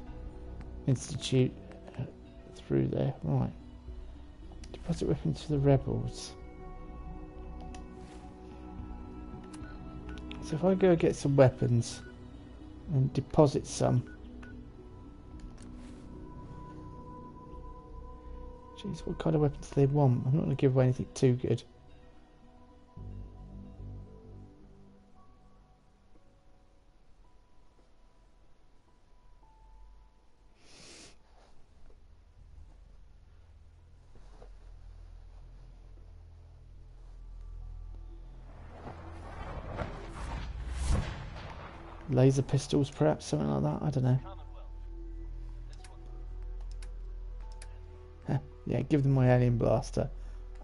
Institute through there. Right. Deposit weapons to the rebels. So if I go get some weapons and deposit some. Jeez, what kind of weapons do they want? I'm not going to give away anything too good. Laser pistols, perhaps, something like that. I don't know. Yeah, give them my alien blaster.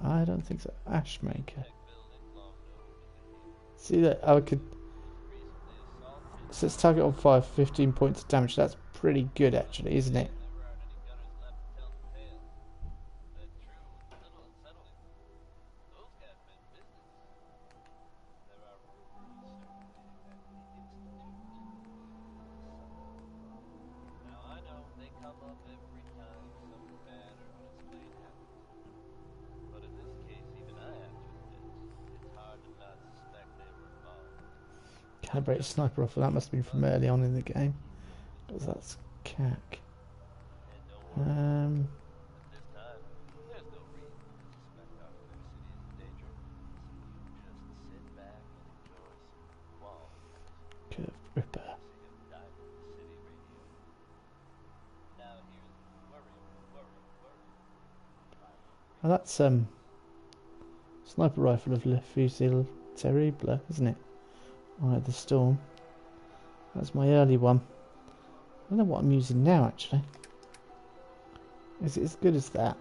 I don't think so. Ashmaker. See that? I could. Sets target on fire, 15 points of damage. That's pretty good, actually, isn't it? Calibrated sniper rifle, that must have been from early on in the game, because that's CAC. Curved Ripper. Well, that's sniper rifle of Le Fusil Terrible, isn't it? Eye of the Storm. That's my early one. I don't know what I'm using now, actually. Is it as good as that?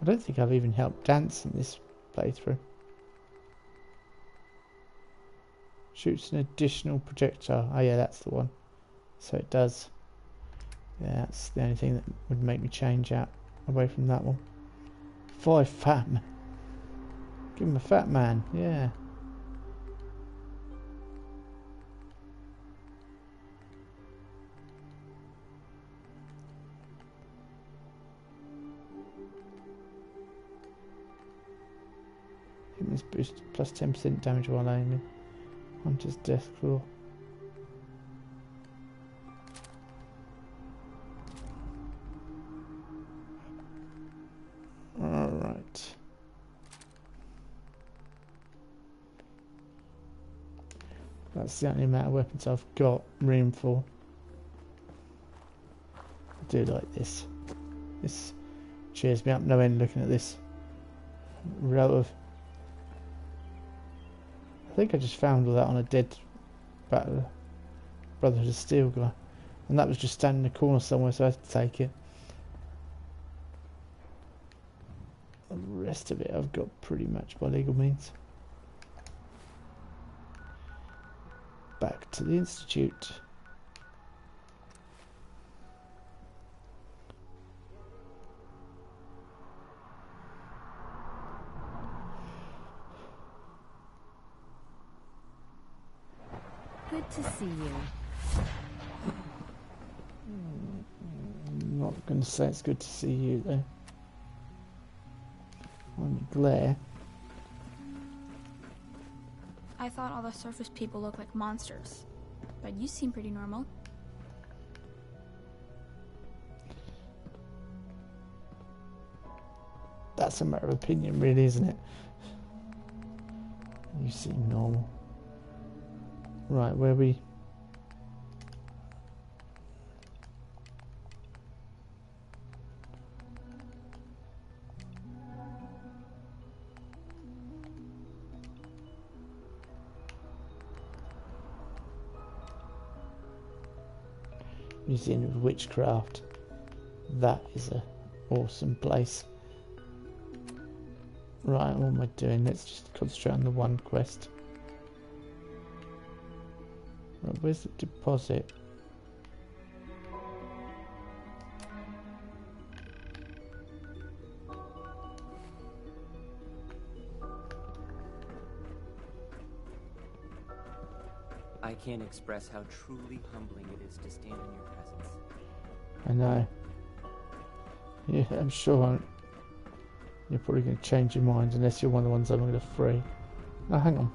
I don't think I've even helped Dance in this playthrough. Shoots an additional projectile. Oh yeah, that's the one. So it does. Yeah, that's the only thing that would make me change out away from that one. 5 fat man. Give him a fat man, yeah. Hitman's boost plus 10% damage while aiming. Hunter's Death Claw. Alright. That's the only amount of weapons I've got room for. I do like this. This cheers me up no end looking at this row of... I think I just found all that on a dead Brotherhood of Steel guy. And that was just standing in the corner somewhere, so I had to take it. The rest of it I've got pretty much by legal means. Back to the Institute. Good to see you. I'm not going to say it's good to see you, though. On the glare. I thought all the surface people looked like monsters, but you seem pretty normal. That's a matter of opinion, really, isn't it? You seem normal. Right, where we... Museum of Witchcraft. That is a awesome place. Right, what am I doing? Let's just concentrate on the one quest. Right, where's the deposit? I can't express how truly humbling it is to stand in your presence. I know. Yeah, I'm sure you're probably going to change your mind unless you're one of the ones I'm going to free. Oh, hang on.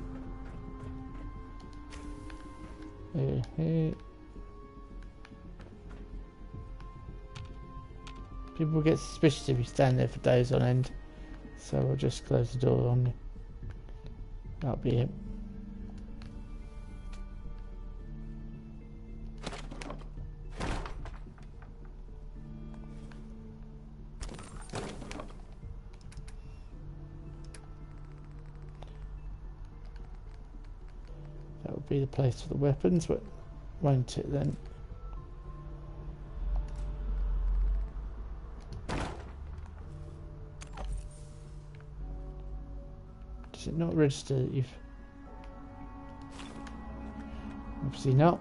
Here. People get suspicious if you stand there for days on end, so I'll just close the door on you. That'll be it. That would be the place for the weapons, but won't it then? Does it not register that you've... Obviously not.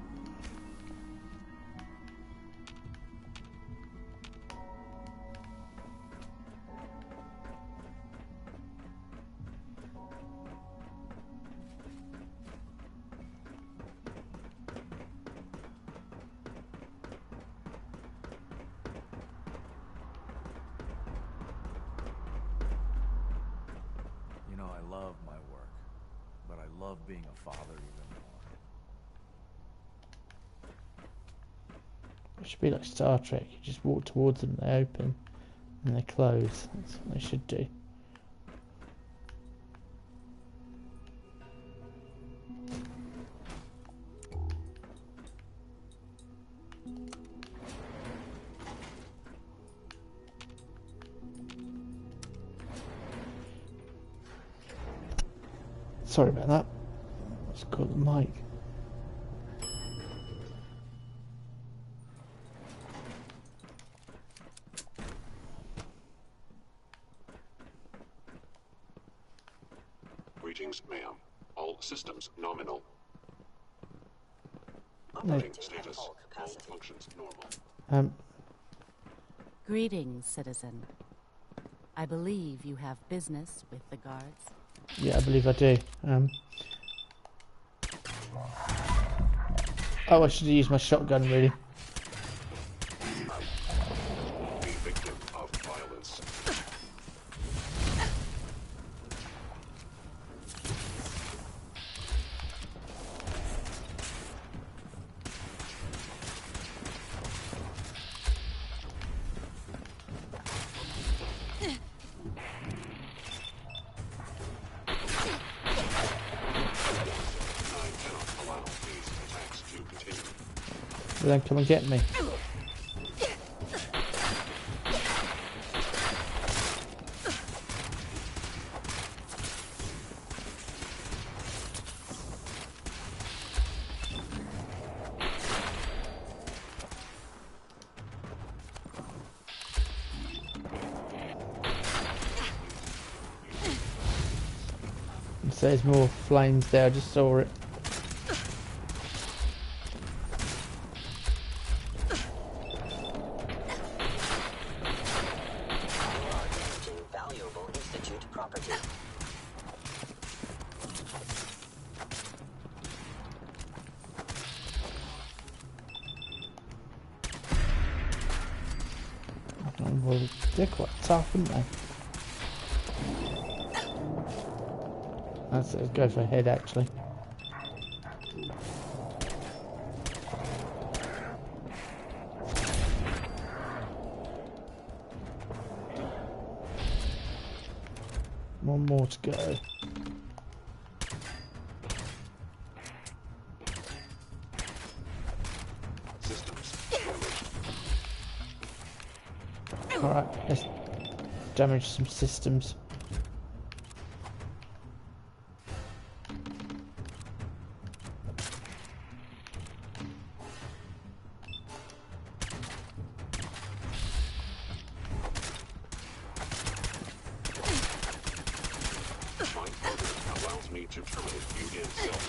Being a father even more. It should be like Star Trek. You just walk towards them, they open, and they close. That's what they should do. Sorry about that. Let's call the mic. Greetings, ma'am. All systems nominal. Operating status. All functions normal. Greetings, citizen. I believe you have business with the guards. Yeah, I believe I do. Oh, I should have used my shotgun, really. The victim of violence. Well, then come and get me. So there's more flames there, I just saw it. well, they're quite tough, aren't they? Let's go for a head, actually. One more to go. Alright, let's damage some systems. Allows me to terminate you itself.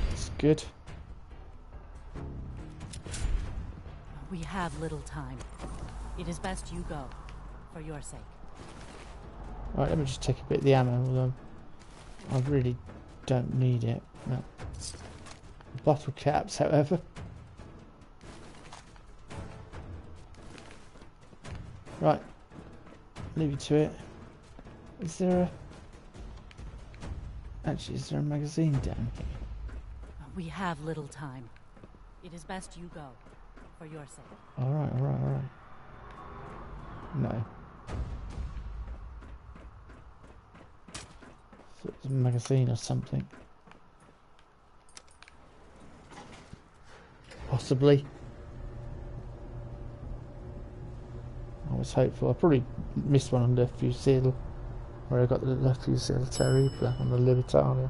That's good. We have little time. It is best you go, for your sake. Right, let me just take a bit of the ammo, although I really don't need it. No. Bottle caps, however. Right, leave you to it. Is there a... Actually, is there a magazine down here? We have little time. It is best you go, for your sake. Alright, alright, alright. No. So it's a magazine or something. Possibly. I was hopeful. I probably missed one on the Fusil, where I got the Fusil Terrible on the Libertalia.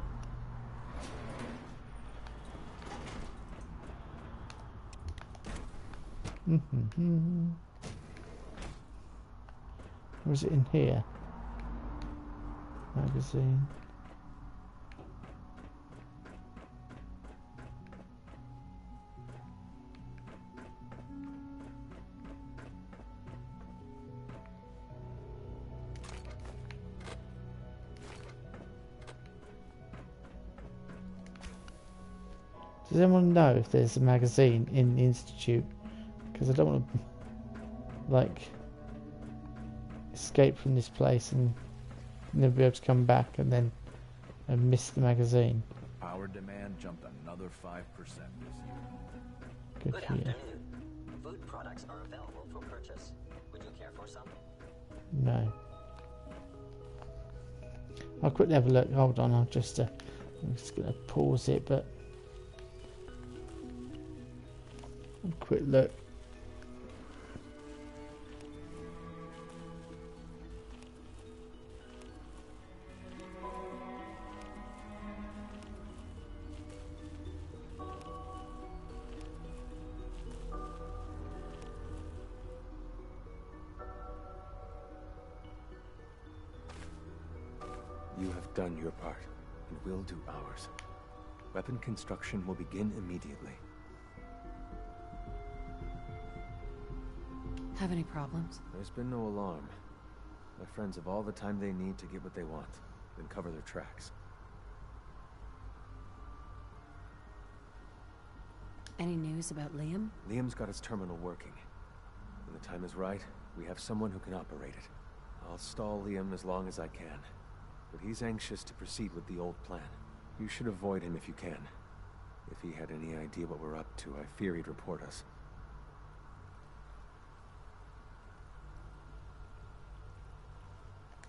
Or is it in here? Magazine. Does anyone know if there's a magazine in the Institute? Because I don't want to, like, escape from this place and never be able to come back and then miss the magazine. Power demand jumped another 5% this year. Good for you. Afternoon. Food products are available for purchase. Would you care for some? No. I'll quickly have a look. Hold on, I'm just going to pause it, but a quick look. You have done your part, and we'll do ours. Weapon construction will begin immediately. Have any problems? There's been no alarm. My friends have all the time they need to get what they want, then cover their tracks. Any news about Liam? Liam's got his terminal working. When the time is right, we have someone who can operate it. I'll stall Liam as long as I can. But he's anxious to proceed with the old plan. You should avoid him if you can. If he had any idea what we're up to, I fear he'd report us.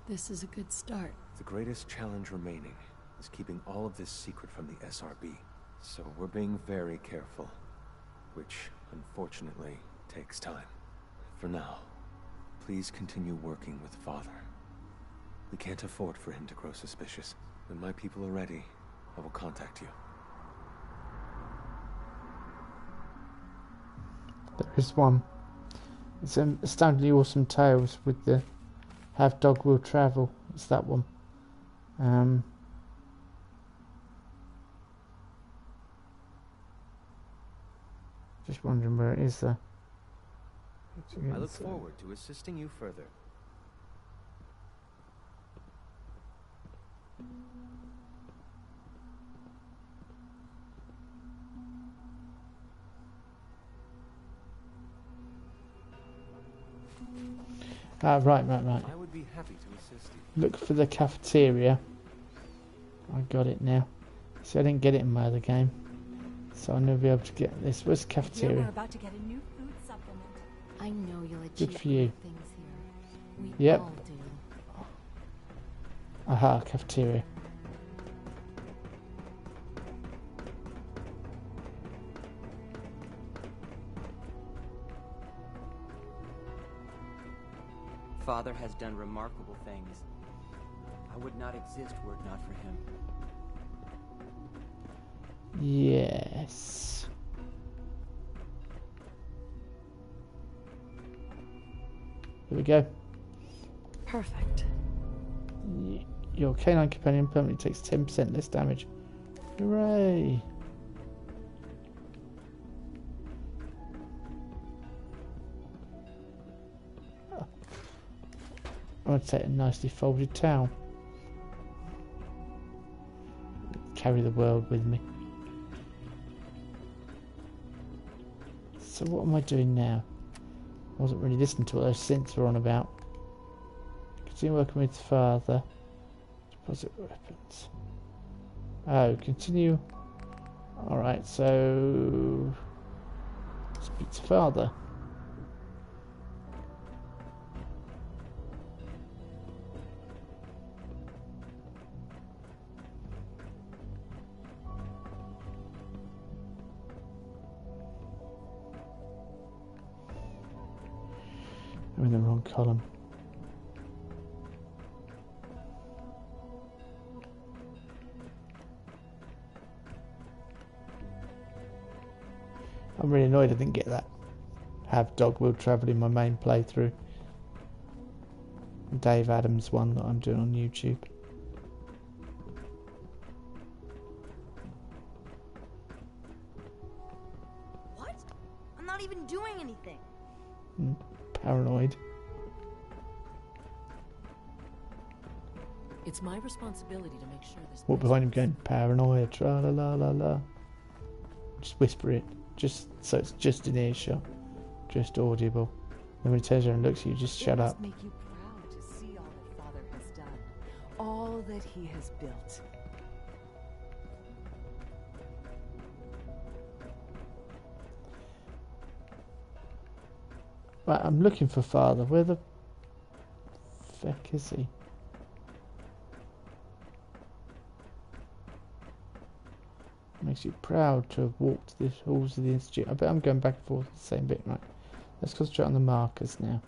This is a good start. The greatest challenge remaining is keeping all of this secret from the SRB. So we're being very careful, which, unfortunately, takes time. For now, please continue working with Father. We can't afford for him to grow suspicious. When my people are ready, I will contact you. There is one. It's Astoundingly Awesome Tales with the Have Dog Will Travel. It's that one. Just wondering where it is there. I look forward to assisting you further. Ah, right. I would be happy to assist you. Look for the cafeteria. I got it now. See, I didn't get it in my other game. So I'll never be able to get this. Where's the Here cafeteria? we're about to get a new food supplement. I know you'll achieve Good for you. things here. We Yep. all do. Aha, cafeteria. Father has done remarkable things. I would not exist were it not for him. Yes. Here we go. Perfect. Your canine companion permanently takes 10% less damage. Hooray! I'm going to take a nicely folded towel. Carry the world with me. So what am I doing now? I wasn't really listening to what those synths were on about. Continue working with father. Deposit weapons. Oh, continue. Alright, so... speak to father. I'm in the wrong column. I'm really annoyed I didn't get that. Have dog will travel in my main playthrough. Dave Adams one that I'm doing on YouTube. What? I'm not even doing anything. Paranoid. It's my responsibility to make sure this. Walk behind him going, paranoia, tra la la la la. Just whisper it. Just so it's just in earshot. Just audible. And when he turns around and looks at you, just shut up. Make you proud to see all that Father has done. All that he has built. Right, I'm looking for father. Where the feck is he? Makes you proud to have walked the halls of the Institute. I bet I'm going back and forth the same bit, right? Let's concentrate on the markers now.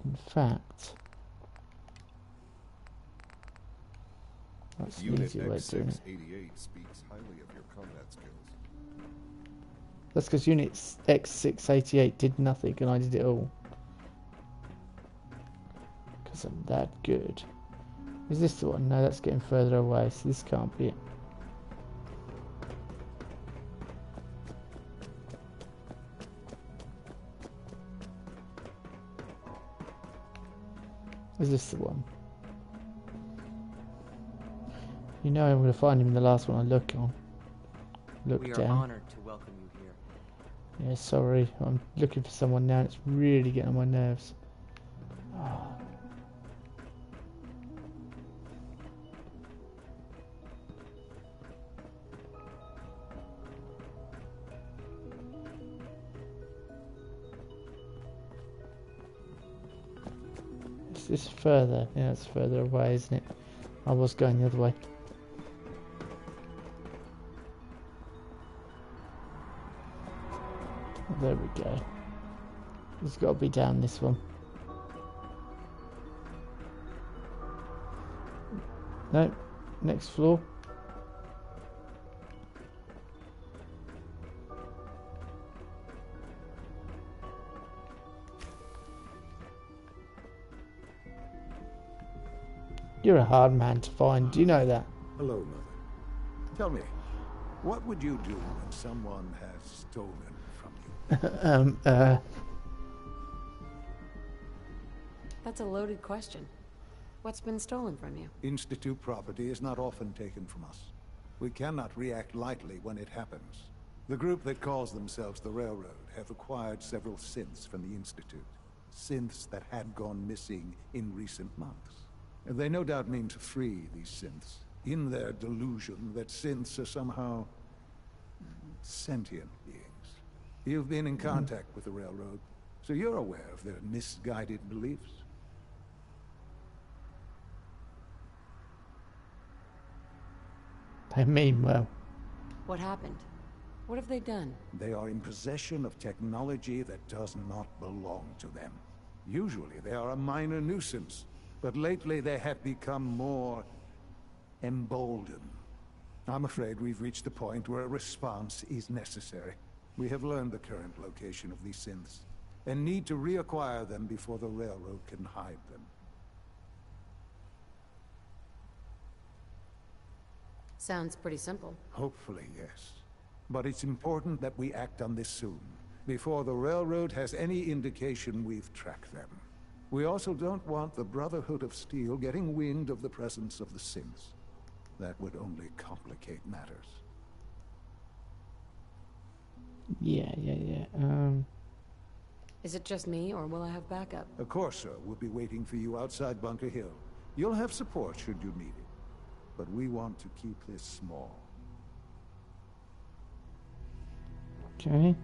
In fact, that's an Unit easy way of doing it. X688 speaks highly of your combat skills. That's because Unit X688 did nothing and I did it all. Because I'm that good. Is this the one? No, that's getting further away, so this can't be it. Is this the one? You know I'm going to find him in the last one I look on. Look We are down. honored to welcome you here. Yeah, sorry. I'm looking for someone now and it's really getting on my nerves. Oh. Is this further? Yeah, it's further away, isn't it? I was going the other way. There we go. It's got to be down this one. No, next floor. You're a hard man to find, do you know that? Hello, Mother. Tell me, what would you do when someone has stolen from you? That's a loaded question. What's been stolen from you? Institute property is not often taken from us. We cannot react lightly when it happens. The group that calls themselves the Railroad have acquired several synths from the Institute. synths that had gone missing in recent months. They no doubt mean to free these synths, in their delusion that synths are somehow sentient beings. You've been in contact with the Railroad, so you're aware of their misguided beliefs. They mean well. What happened? What have they done? They are in possession of technology that does not belong to them. Usually they are a minor nuisance, but lately they have become more emboldened. I'm afraid we've reached the point where a response is necessary. We have learned the current location of these synths, and need to reacquire them before the Railroad can hide them. Sounds pretty simple. Hopefully, yes. But it's important that we act on this soon, before the Railroad has any indication we've tracked them. We also don't want the Brotherhood of Steel getting wind of the presence of the synths. That would only complicate matters. Yeah. Is it just me, or will I have backup? A Corsair will be waiting for you outside Bunker Hill. You'll have support should you need it. But we want to keep this small. Okay.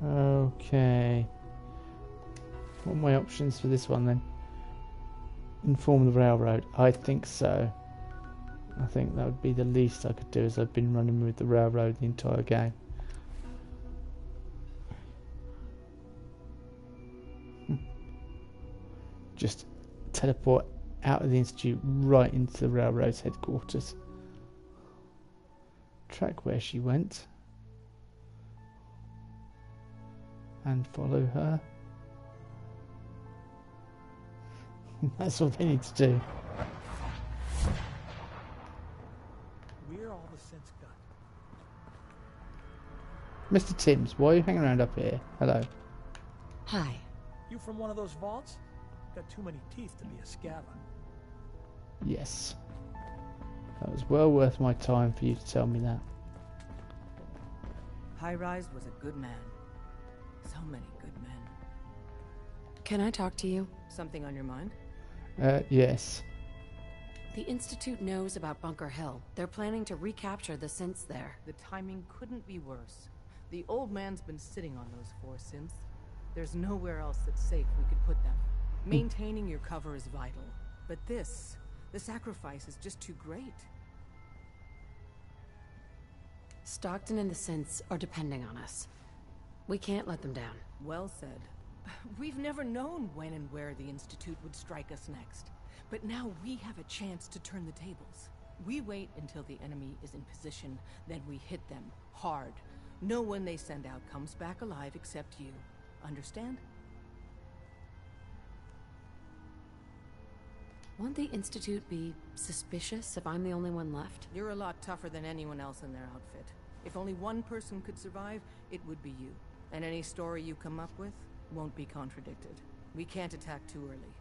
Okay. What are my options for this one then? Inform the Railroad. I think so. I think that would be the least I could do, as I've been running with the Railroad the entire game. Just teleport out of the Institute right into the Railroad's headquarters. Track where she went. And follow her. That's all they need to do. We're all the sense got. Mr. Timms, why are you hanging around up here? Hello. Hi. You from one of those vaults? Got too many teeth to be a Scava. Yes. That was well worth my time for you to tell me that. High-Rise was a good man. So many good men. Can I talk to you? Something on your mind? Yes. The Institute knows about Bunker Hill. They're planning to recapture the synths there. The timing couldn't be worse. The old man's been sitting on those 4 synths. There's nowhere else that's safe we could put them. Maintaining your cover is vital. But the sacrifice is just too great. Stockton and the synths are depending on us. We can't let them down. Well said. We've never known when and where the Institute would strike us next. But now we have a chance to turn the tables. We wait until the enemy is in position, then we hit them hard. No one they send out comes back alive except you. Understand? Won't the Institute be suspicious if I'm the only one left? You're a lot tougher than anyone else in their outfit. If only one person could survive, it would be you. And any story you come up with won't be contradicted. We can't attack too early.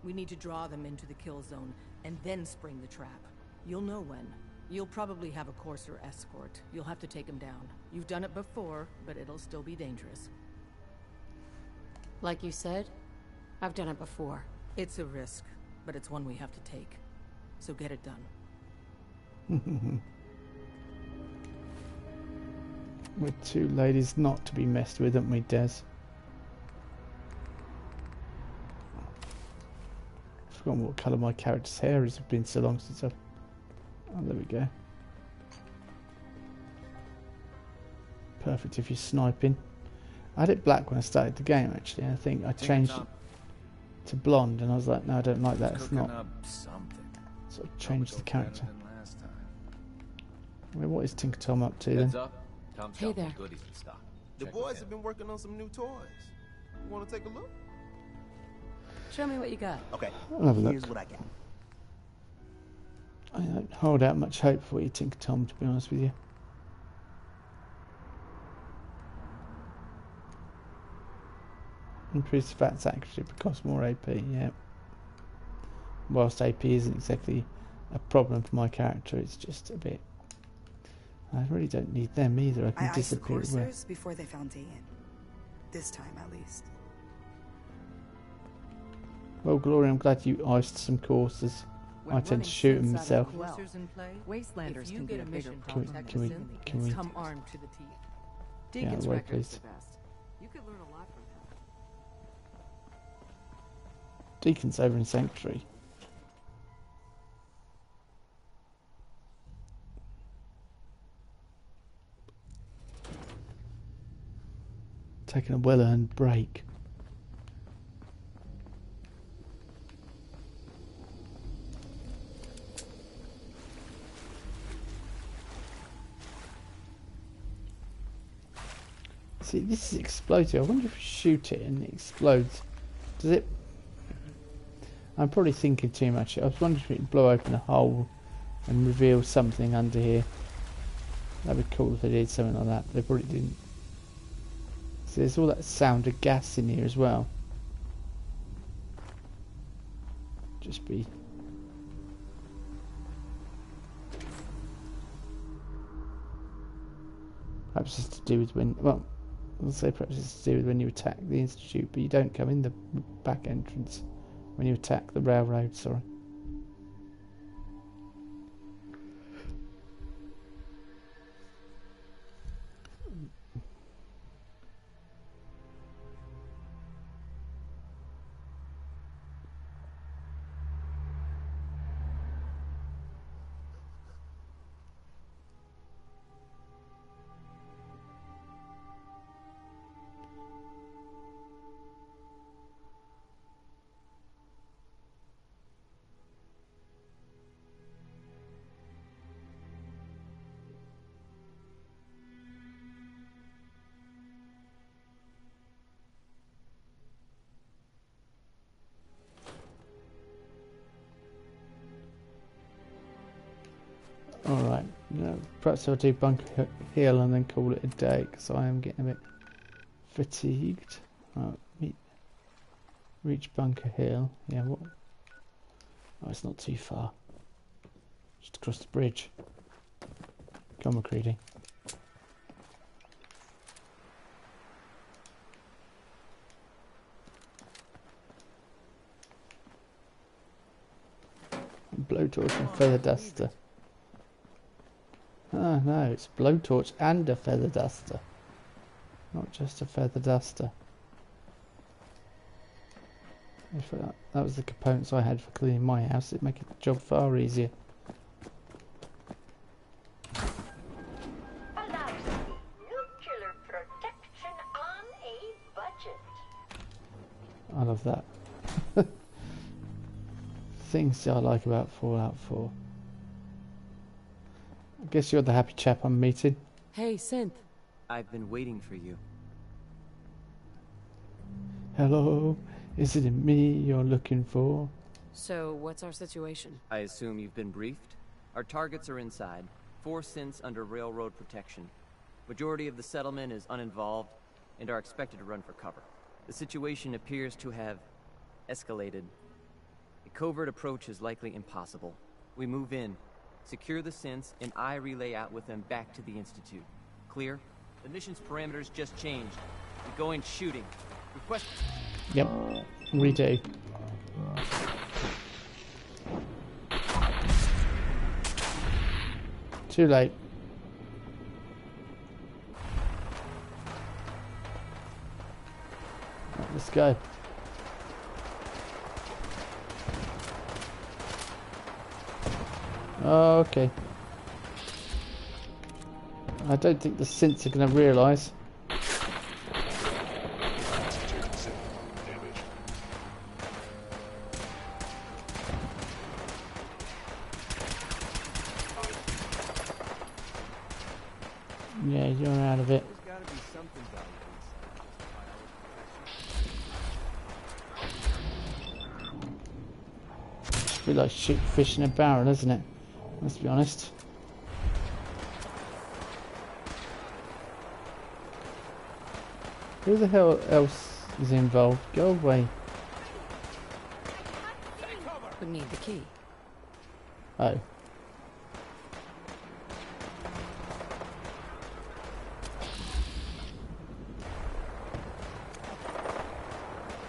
We need to draw them into the kill zone, and then spring the trap. You'll know when. You'll probably have a Corsair escort. You'll have to take him down. You've done it before, but it'll still be dangerous. Like you said, I've done it before. It's a risk, but it's one we have to take. So get it done. We're 2 ladies not to be messed with, aren't we, Des? I've forgotten what colour my character's hair is. It's been so long since I've... Oh, there we go. Perfect if you're sniping. I had it black when I started the game, actually, and I think I changed it to blonde, and I was like, no, I don't like that. It's not. So I changed the character. I mean, what is Tinker Tom up to then? Hey there. The boys have been working on some new toys. You want to take a look? Show me what you got. Okay, I'll have a look. here's what I got. I don't hold out much hope for you, Tinker Tom, to be honest with you. Increased fats accuracy but costs more AP, yeah. Whilst AP isn't exactly a problem for my character, it's just a bit I really don't need them either. I I can iced the disappear away. coursers before they found Dayan. This time, at least. Well, Gloria, I'm glad you iced some coursers. I tend to shoot them myself. Wastelanders can get a mission Can we come armed to the teeth. Yeah, Deacon's wait, record's please. the best. You could learn a lot from him. Deacon's over in Sanctuary. Taking a well-earned break. See, this is explosive. I wonder if you shoot it and it explodes. Does it? I'm probably thinking too much. I was wondering if it would blow open a hole and reveal something under here. That'd be cool if they did something like that. They probably didn't. So there's all that sound of gas in here as well. Just be. Perhaps it's to do with when. Well, I'll say perhaps it's to do with when you attack the Institute, but you don't come in the back entrance when you attack the railroad. Sorry. Alright, no, perhaps I'll do Bunker Hill and then call it a day, because I am getting a bit fatigued. Reach Bunker Hill. Yeah, what? Oh, it's not too far. Just across the bridge. Come on, McCready. Blowtorch and feather duster. Oh no, it's a blowtorch and a feather duster. Not just a feather duster. If that was the components I had for cleaning my house, it'd make the job far easier. Nuclear protection on a budget. I love that. Things I like about Fallout 4. I guess you're the happy chap I'm meeting. Hey, Synth. I've been waiting for you. Hello, is it me you're looking for? So, what's our situation? I assume you've been briefed? Our targets are inside. 4 synths under railroad protection. Majority of the settlement is uninvolved and are expected to run for cover. The situation appears to have escalated. A covert approach is likely impossible. We move in, secure the synths, and I relay out with them back to the Institute. Clear? The mission's parameters just changed. We go in shooting. Request... Yep, we do. Too late. Right, let's go. Okay. I don't think the synths are going to realise. Yeah, you're out of it. It's a bit like shooting fish in a barrel, isn't it? Let's be honest. Who the hell else is involved? Go away. We need the key. Oh.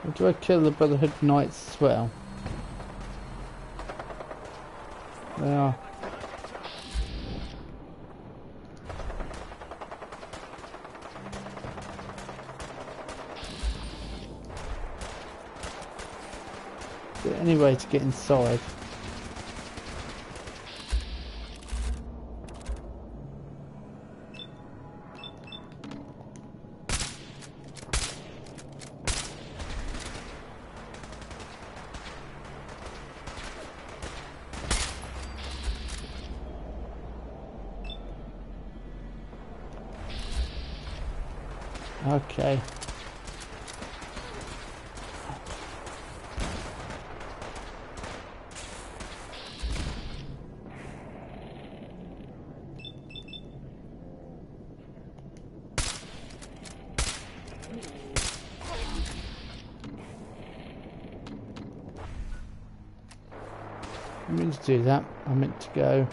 Or do I kill the Brotherhood Knights as well? They are. Is there any way to get inside? Okay. I meant to do that. I meant to go.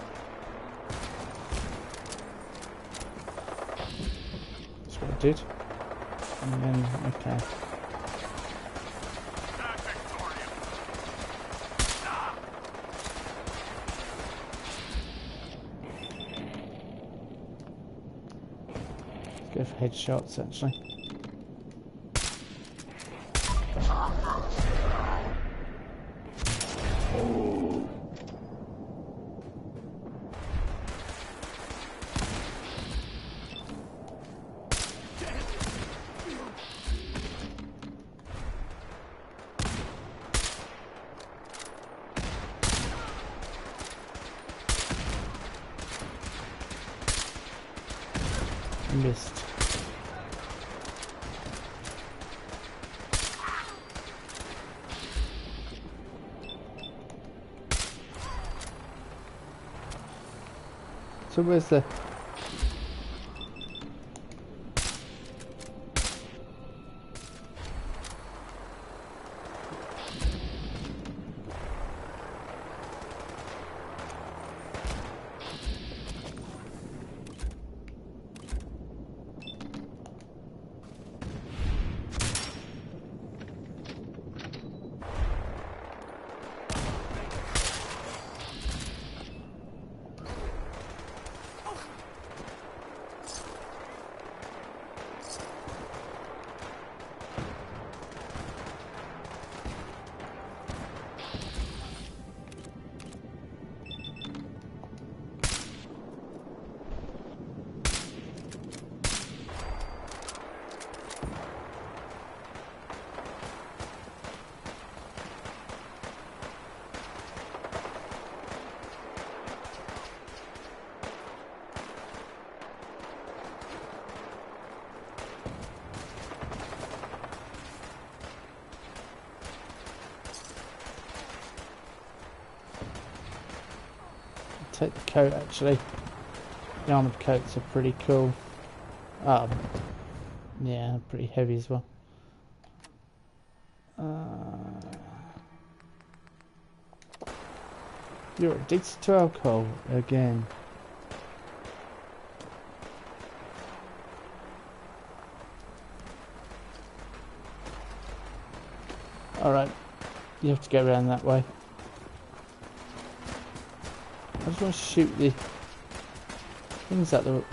That's what I did. And then, okay. Let's go for headshots, actually. Missed. So where's the... Take the coat, actually. The armoured coats are pretty cool. Yeah, pretty heavy as well. You're addicted to alcohol again. Alright, you have to go around that way. I just want to shoot the things at the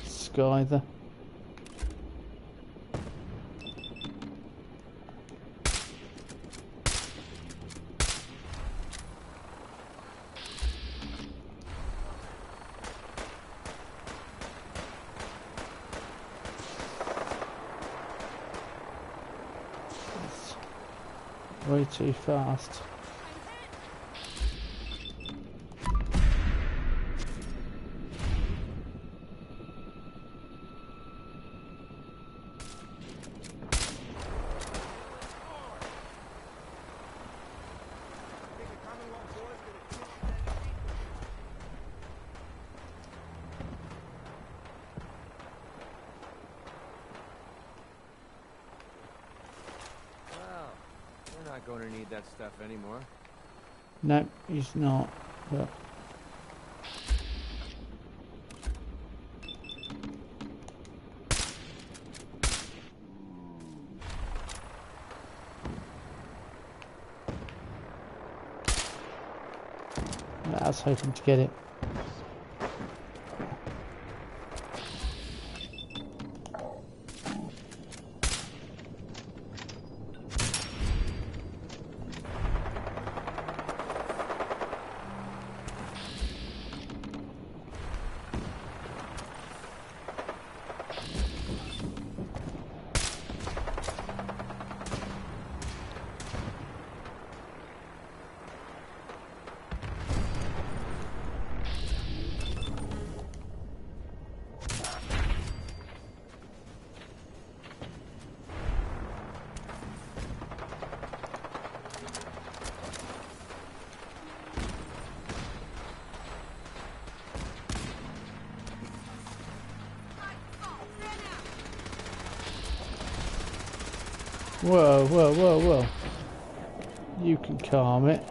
sky there. It's way too fast. Going to need that stuff anymore. No, he's not. But I was hoping to get it. Whoa, whoa, whoa, whoa. You can calm it.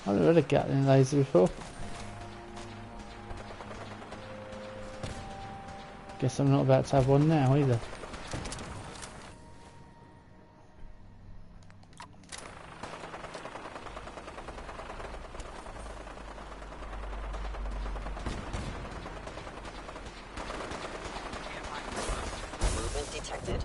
I've never had a Gatling laser before. Guess I'm not about to have one now either. Movement detected.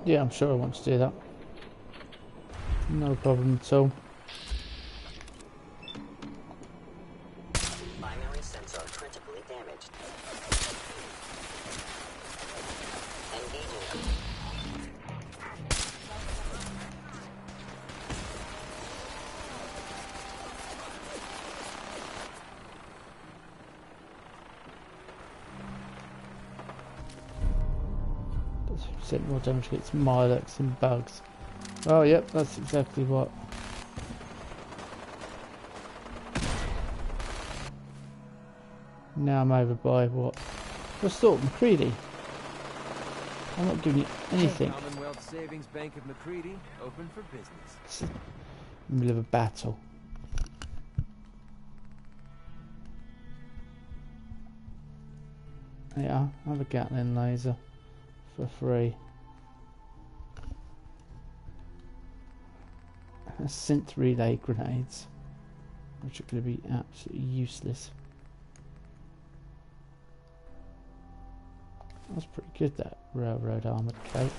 Yeah, I'm sure I want to do that. No problem at all. Primary sensor critically damaged. Engaging. Percent more damage against Milex and bugs. Oh, yep, that's exactly what. Now I'm over by what? What's thought, McCready? I'm not giving you anything. Commonwealth Savings Bank of McCready, open for business. It's in the middle of a battle. Yeah, I have a Gatling laser for free. Synth relay grenades, which are going to be absolutely useless. That was pretty good, that railroad armoured coat.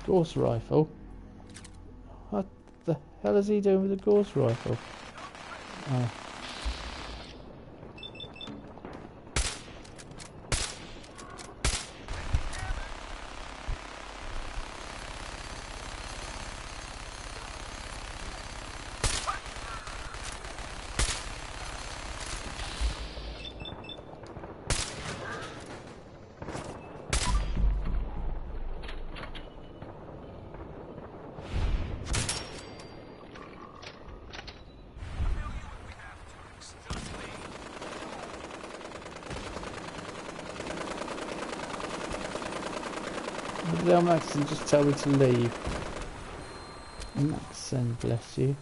Gauss rifle? What the hell is he doing with a Gauss rifle? Oh. Tell Maxon, just tell me to leave. Maxon, bless you.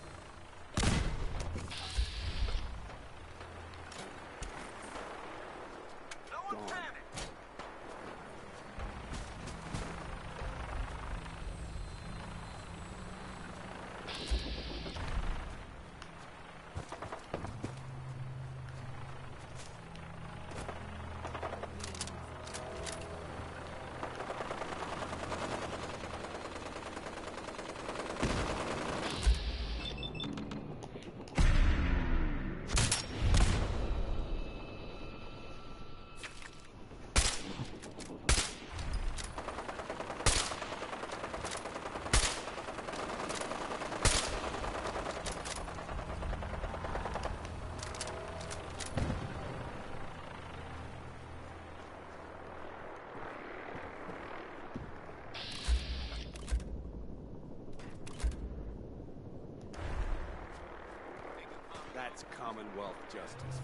That's Commonwealth justice.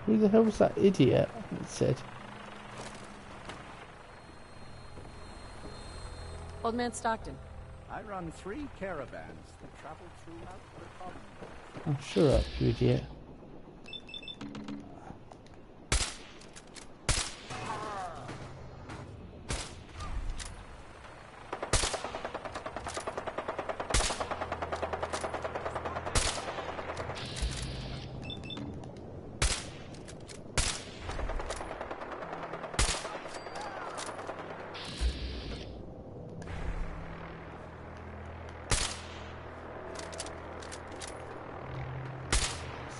Who the hell was that idiot? It said. Old Man Stockton. I run 3 caravans that travel throughout the Commonwealth. Oh, shut up, you idiot.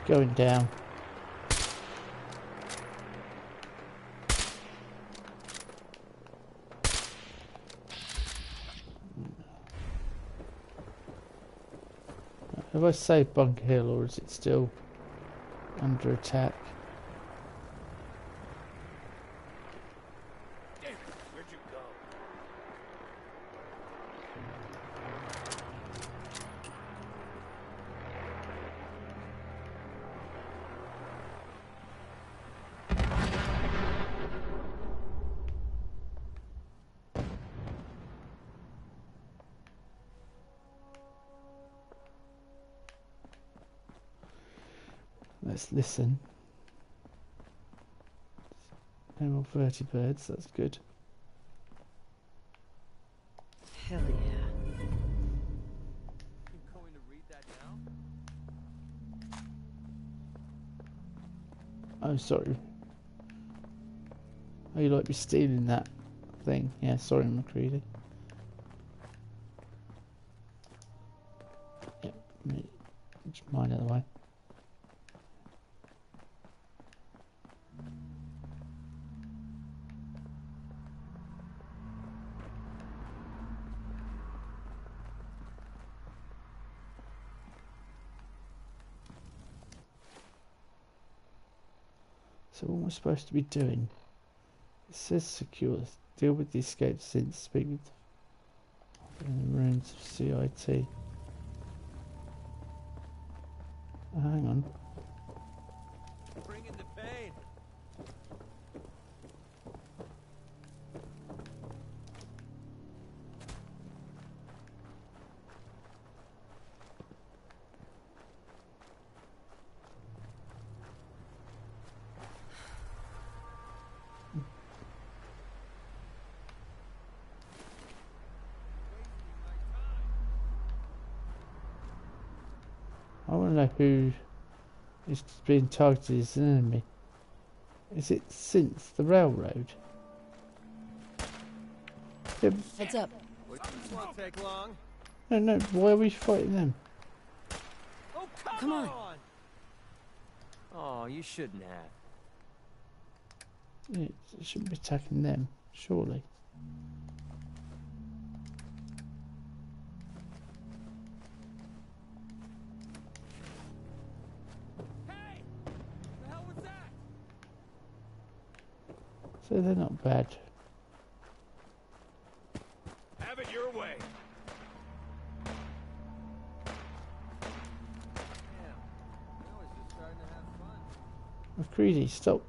Going down. Have I saved Bunker Hill, or is it still under attack? David, where'd you go? Let's listen. No more vertibirds, that's good. Hell yeah. You going to read that now? Oh, sorry. Oh, you like me stealing that thing? Yeah, sorry, McCready. Yep, just mine out of the way. So what am I supposed to be doing? It says secure. Deal with the escaped synths. Speak with in the ruins of CIT. Oh, hang on. Bring in the pain. I want to know who is being targeted as an enemy. Is it since the railroad? Yeah, Heads up. This won't take long. no, why are we fighting them? Oh, Come on. Oh, you shouldn't have. Yeah, it shouldn't be attacking them, surely. Hey! The hell was that? So they're not bad. Have it your way. McCready, stop.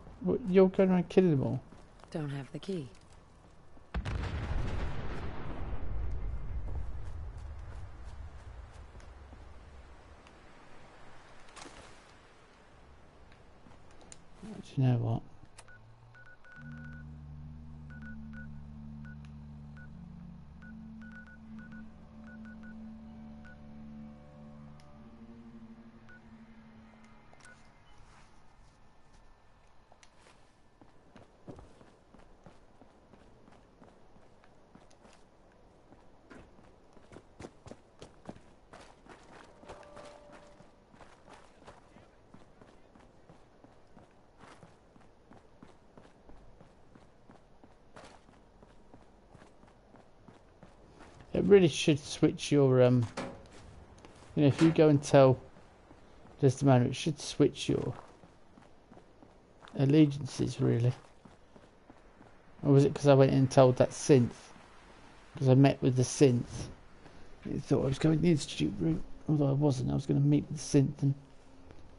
You're going around killing them all. Don't have the key. Do you know what? It really should switch your, you know, if you go and tell Desdemona, it should switch your allegiances, really. Or was it because I went in and told that synth? Because I met with the synth. It thought I was going the Institute route, although I wasn't. I was going to meet with the synth and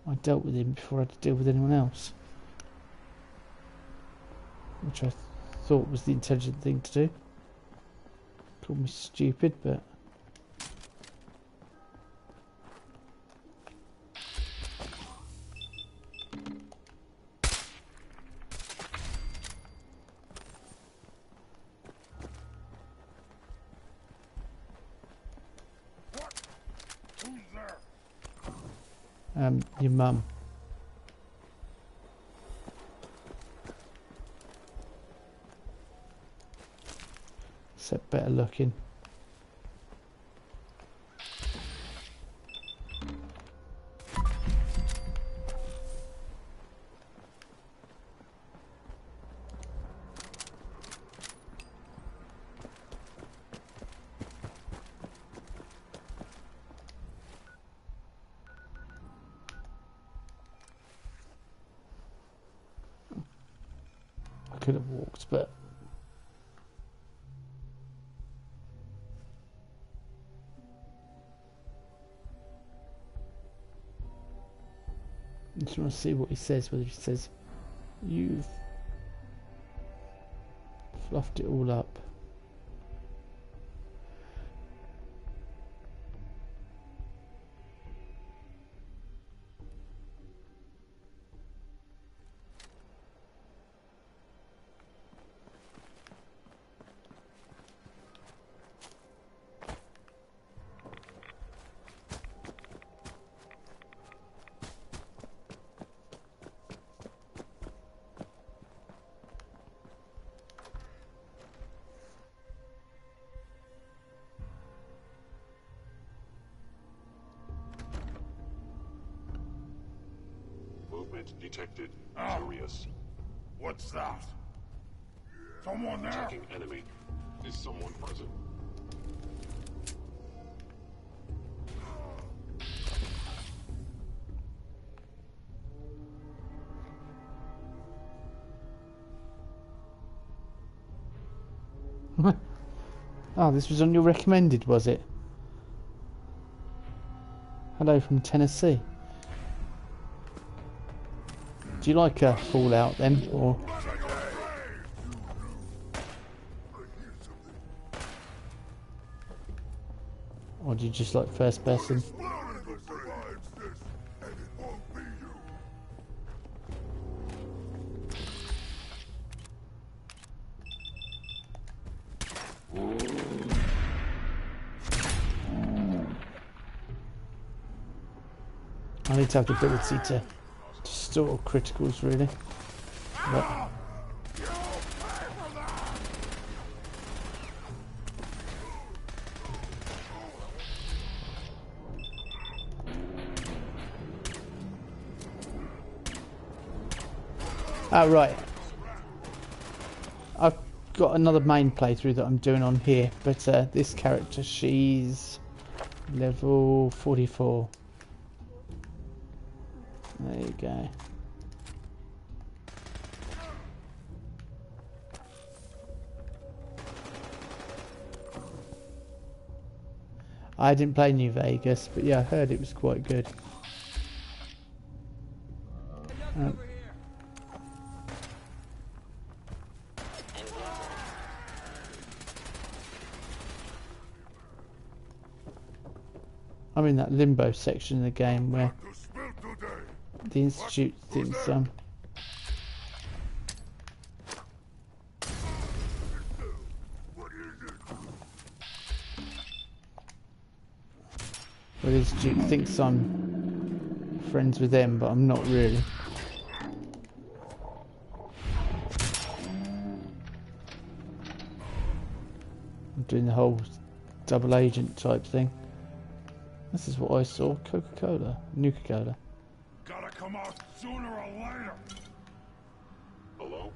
I dealt with him before I had to deal with anyone else. Which I thought was the intelligent thing to do. Called me stupid, but... your mum. Except better looking. Could have walked, but I just want to see what he says, whether he says you've fluffed it all up. Detected. Oh. Curious. What's that? Someone there? Attacking enemy. Is someone present? Oh, this was on your recommended, was it? Hello from Tennessee. Do you like Fallout then, or do you just like first person? I need to have the ability to store criticals, really. But right. I've got another main playthrough that I'm doing on here, but this character, she's level 44. There you go. I didn't play New Vegas, but yeah, I heard it was quite good. I'm in that limbo section of the game where the Institute thinks where the Institute thinks I'm friends with them, but I'm not really. I'm doing the whole double agent type thing. This is what I saw. Coca-Cola. Nuka-Cola. Gotta come out sooner or later. Hello?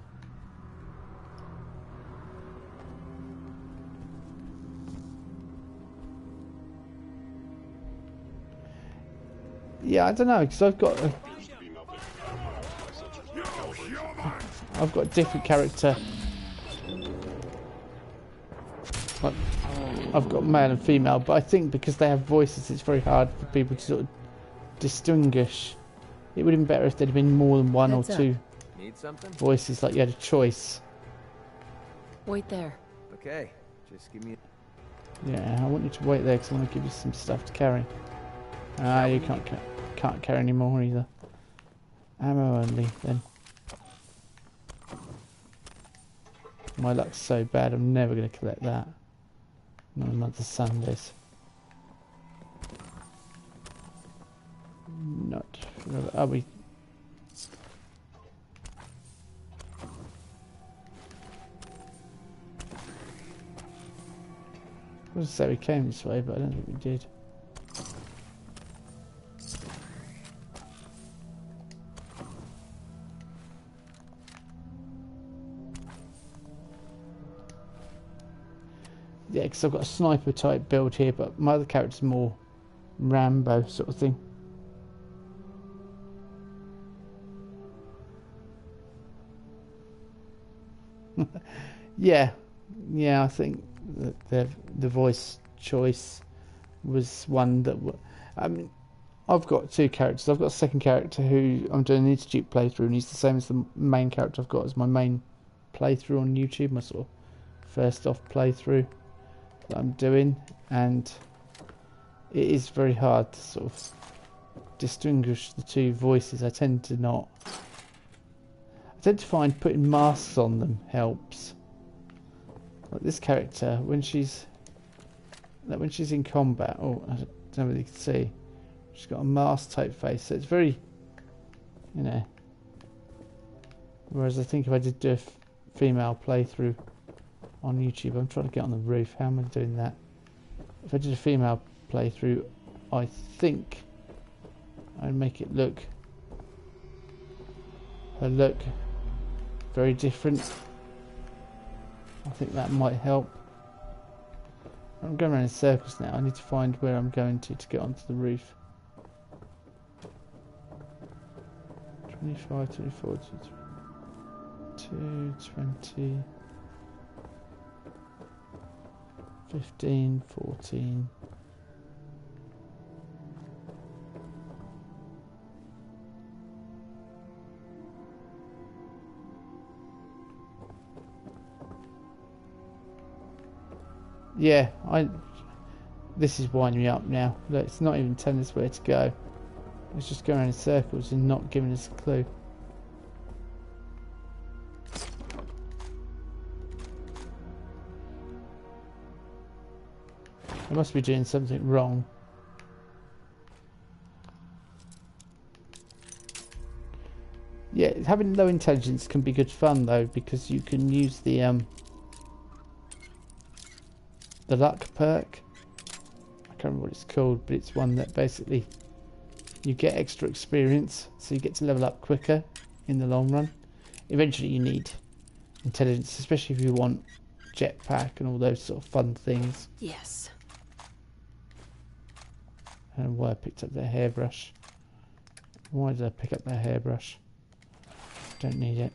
Yeah, I don't know, because I've got a different character. Like, I've got male and female, but I think because they have voices, it's very hard for people to sort of distinguish It would have been better if there'd been more than one Heads or up. two Need something? voices, like you had a choice. Wait there. Okay, just give me. Yeah, I want you to wait there because I want to give you some stuff to carry. Ah, you can't carry any more either. Ammo only then. My luck's so bad, I'm never going to collect that. Not on other Sundays. Not. Are we? I was to say we came this way, but I don't think we did. Yeah, because I've got a sniper type build here, but my other character's more Rambo sort of thing. Yeah, I think that the voice choice was one that. I mean, I've got two characters. I've got a second character who I'm doing an Institute playthrough, and he's the same as the main character I've got as my main playthrough on YouTube, my sort of first off playthrough that I'm doing, and it is very hard to sort of distinguish the two voices. I tend to find putting masks on them helps. Like this character, when she's in combat, oh, I don't know whether you can see, she's got a mask type face, so it's very, you know. Whereas I think if I did do a female playthrough on YouTube, I'm trying to get on the roof. How am I doing that? If I did a female playthrough, I think I'd make it look, her look, very different. I think that might help. I'm going around in circles now. I need to find where I'm going to get onto the roof. 25, 24, 2, 20, 15, 14. Yeah, this is winding me up now. Look, it's not even telling us where to go. It's just going around in circles and not giving us a clue. I must be doing something wrong. Yeah, having low intelligence can be good fun though, because you can use the luck perk. I can't remember what it's called, but it's one that basically you get extra experience, so you get to level up quicker in the long run. Eventually you need intelligence, especially if you want jetpack and all those sort of fun things. Yes. I don't know why I picked up that hairbrush. Why did I pick up that hairbrush? Don't need it.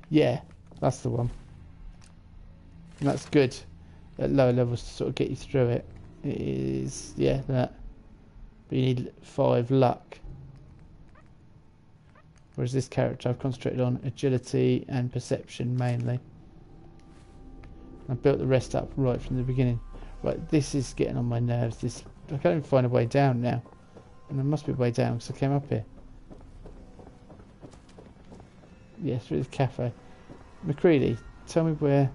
Yeah, that's the one. And that's good at lower levels to sort of get you through it. It is, yeah, that. But you need 5 luck. Whereas this character I've concentrated on agility and perception mainly. I built the rest up right from the beginning. Right, this is getting on my nerves. This, I can't even find a way down now. And there must be a way down because I came up here. Yeah, through the cafe. McCready, tell me where.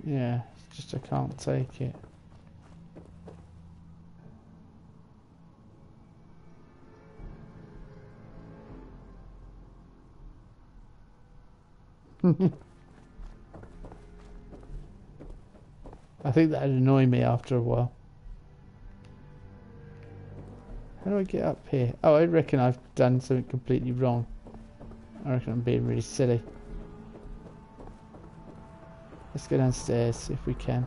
Yeah, it's just I can't take it. I think that'd annoy me after a while. How do I get up here? Oh, I reckon I've done something completely wrong. I reckon I'm being really silly. Let's go downstairs if we can.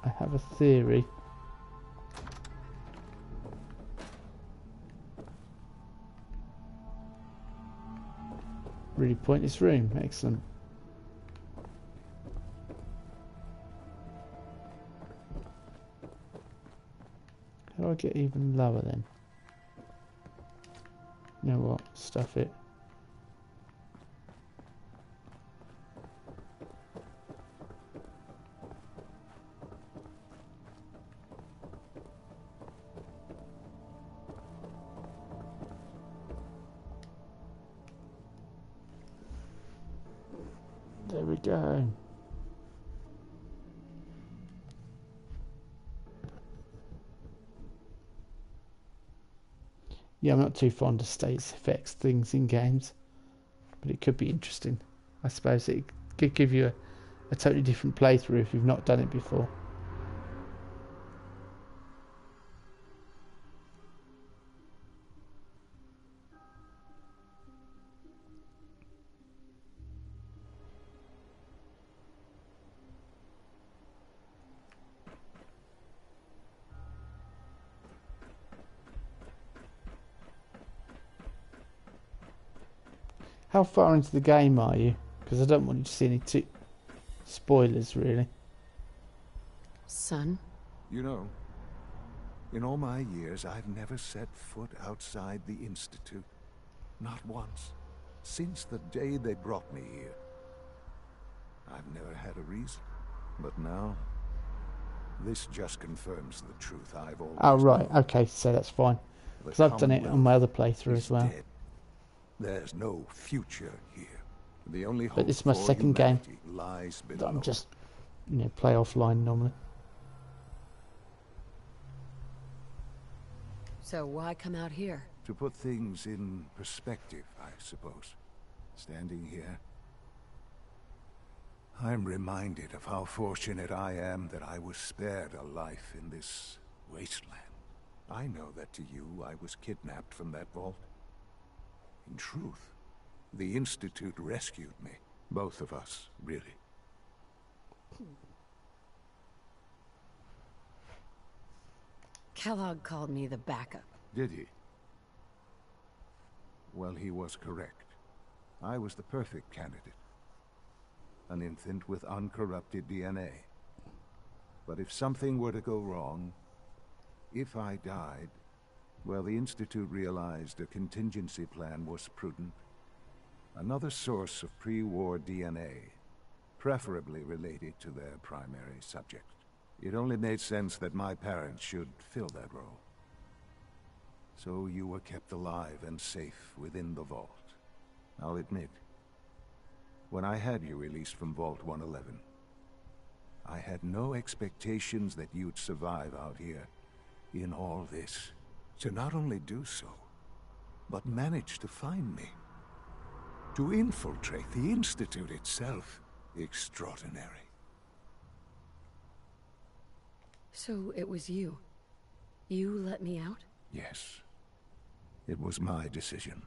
I have a theory. Really pointless room. Excellent. How do I get even lower then? You know what? Stuff it. There we go. Yeah, I'm not too fond of status effects things in games, but it could be interesting. I suppose it could give you a totally different playthrough if you've not done it before. How far into the game are you? Because I don't want you to see any spoilers, really. Son? You know, in all my years, I've never set foot outside the Institute. Not once. Since the day they brought me here. I've never had a reason. But now, this just confirms the truth I've always Oh, right. known. Okay, so that's fine. Because I've done it on my other playthrough as well. Dead. There's no future here. The only hope But this is my for second game humanity lies that below. I'm just, play offline normally. So why come out here? To put things in perspective, I suppose. Standing here, I'm reminded of how fortunate I am that I was spared a life in this wasteland. I know that to you, I was kidnapped from that vault. In truth, the Institute rescued me. Both of us, really. Kellogg called me the backup. Did he? Well, he was correct. I was the perfect candidate. An infant with uncorrupted DNA. But if something were to go wrong, if I died, well, the Institute realized a contingency plan was prudent. Another source of pre-war DNA, preferably related to their primary subject. It only made sense that my parents should fill that role. So you were kept alive and safe within the vault. I'll admit, when I had you released from Vault 111, I had no expectations that you'd survive out here in all this. To not only do so, but manage to find me. To infiltrate the Institute itself. Extraordinary. So it was you. You let me out? Yes. It was my decision.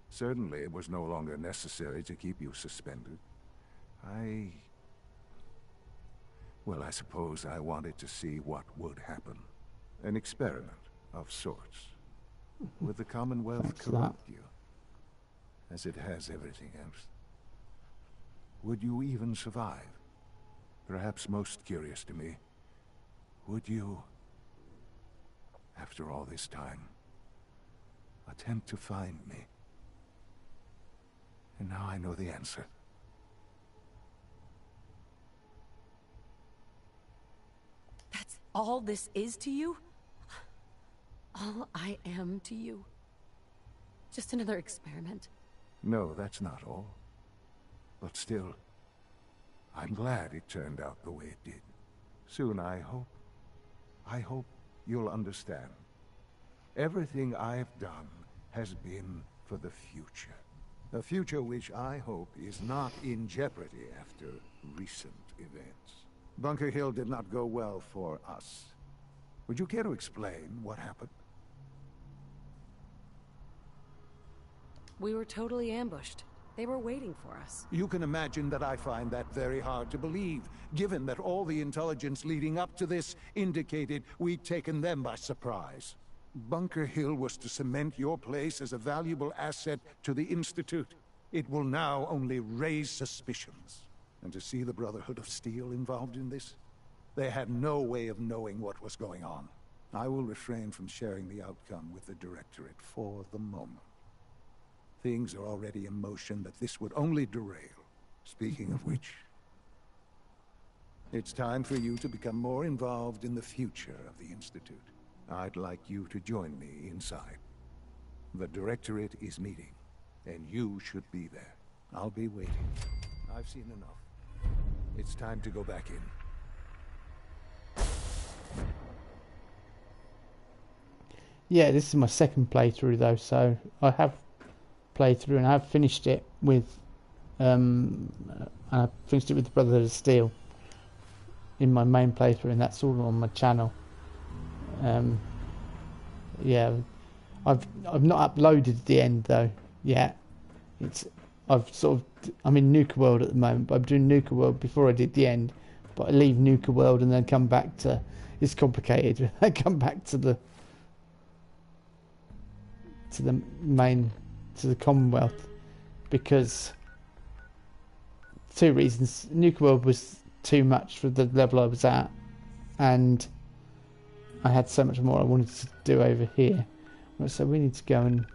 Certainly it was no longer necessary to keep you suspended. Well, I suppose I wanted to see what would happen. An experiment of sorts. Would the Commonwealth corrupt you? As it has everything else. Would you even survive? Perhaps most curious to me, would you, after all this time, attempt to find me? And now I know the answer. That's all this is to you? All I am to you? Just another experiment? No, that's not all. But still, I'm glad it turned out the way it did. Soon, I hope you'll understand. Everything I've done has been for the future. A future which I hope is not in jeopardy after recent events. Bunker Hill did not go well for us. Would you care to explain what happened? We were totally ambushed. They were waiting for us. You can imagine that I find that very hard to believe, given that all the intelligence leading up to this indicated we'd taken them by surprise. Bunker Hill was to cement your place as a valuable asset to the Institute. It will now only raise suspicions. And to see the Brotherhood of Steel involved in this, they had no way of knowing what was going on. I will refrain from sharing the outcome with the Directorate for the moment. Things are already in motion that this would only derail. Speaking of which, it's time for you to become more involved in the future of the Institute. I'd like you to join me inside. The Directorate is meeting, and you should be there. I'll be waiting. I've seen enough. It's time to go back in. Yeah, this is my second playthrough though, so I have played through and I have finished it with I finished it with the Brotherhood of Steel in my main playthrough, and that's all on my channel. Yeah, I've not uploaded the end though yet. I'm in Nuka World at the moment, but I'm doing Nuka World before I did the end. But I leave Nuka World and then come back to, it's complicated. I come back to the Commonwealth because two reasons. Nuka World was too much for the level I was at, and I had so much more I wanted to do over here. So we need to go and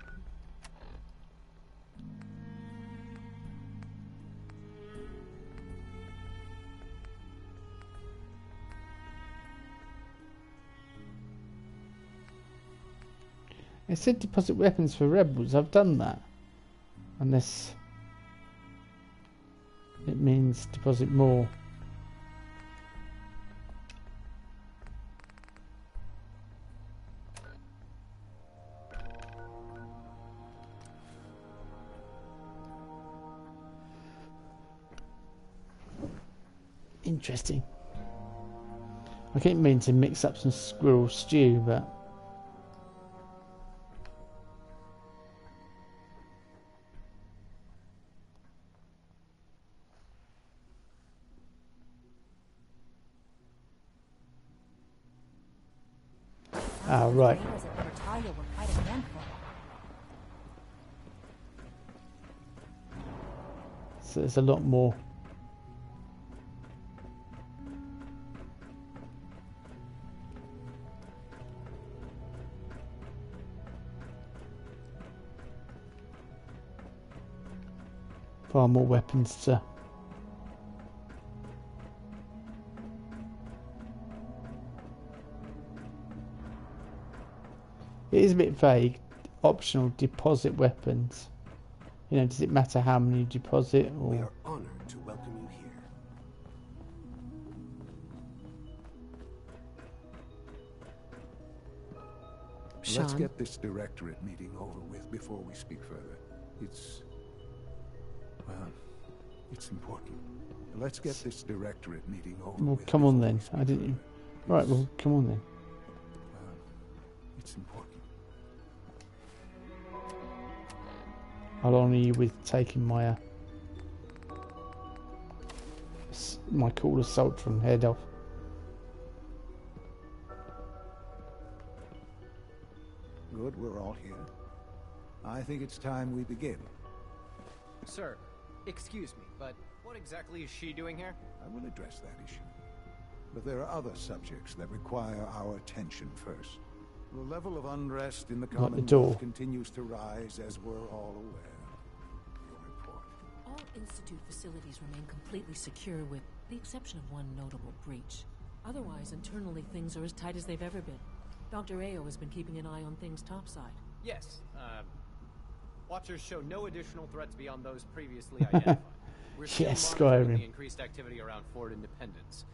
it said deposit weapons for rebels. I've done that. Unless it means deposit more. Interesting. I keep meaning to mix up some squirrel stew, but right. So there's a lot more. Far more weapons to it is a bit vague. Optional deposit weapons. You know, does it matter how many you deposit or? We are honored to welcome you here. Sean? Let's get this Directorate meeting over with before we speak further. It's important. Let's get this Directorate meeting over Well, with. come on then. I didn't. Right. Well, come on then. It's important. I'll honour you with taking my my cool assault from head off. Good, we're all here. I think it's time we begin. Sir, excuse me, but what exactly is she doing here? I will address that issue. But there are other subjects that require our attention first. The level of unrest in the Commonwealth continues to rise, as we're all aware. Your report. All Institute facilities remain completely secure with the exception of one notable breach. Otherwise, internally things are as tight as they've ever been. Dr. Ayo has been keeping an eye on things topside. Yes, Watchers show no additional threats beyond those previously identified. We're still monitoring the increased activity around Fort Independence,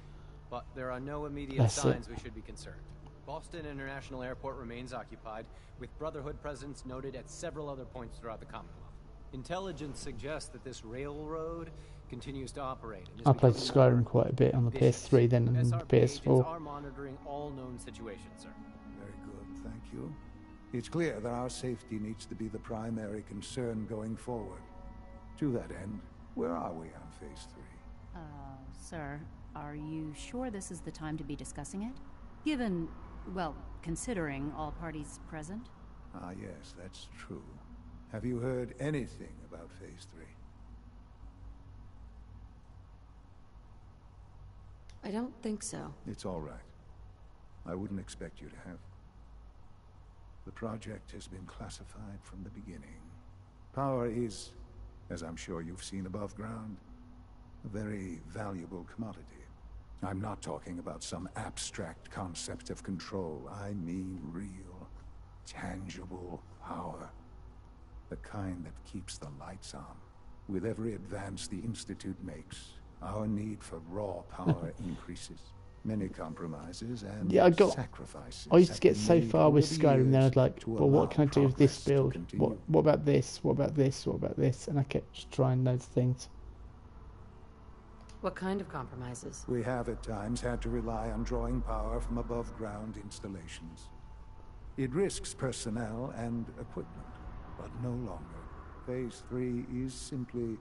but there are no immediate signs we should be concerned. Boston International Airport remains occupied, with Brotherhood presence noted at several other points throughout the Commonwealth. Intelligence suggests that this railroad continues to operate. I played Skyrim quite a bit on the PS3 then and the PS4. Are monitoring all known situations, sir. Very good, thank you. It's clear that our safety needs to be the primary concern going forward. To that end, where are we on Phase 3? Sir, are you sure this is the time to be discussing it? Given, well, considering all parties present? Ah, yes, that's true. Have you heard anything about Phase 3? I don't think so. It's all right. I wouldn't expect you to have. The project has been classified from the beginning. Power is, as I'm sure you've seen above ground, a very valuable commodity. I'm not talking about some abstract concept of control. I mean real, tangible power. The kind that keeps the lights on. With every advance the Institute makes, our need for raw power increases. Many compromises and sacrifices. I used to get so far with Skyrim, then I'd like, well, what can I do with this build? What about this? What about this? What about this? And I kept just trying those things. What kind of compromises? We have at times had to rely on drawing power from above-ground installations. It risks personnel and equipment, but no longer. Phase 3 is simply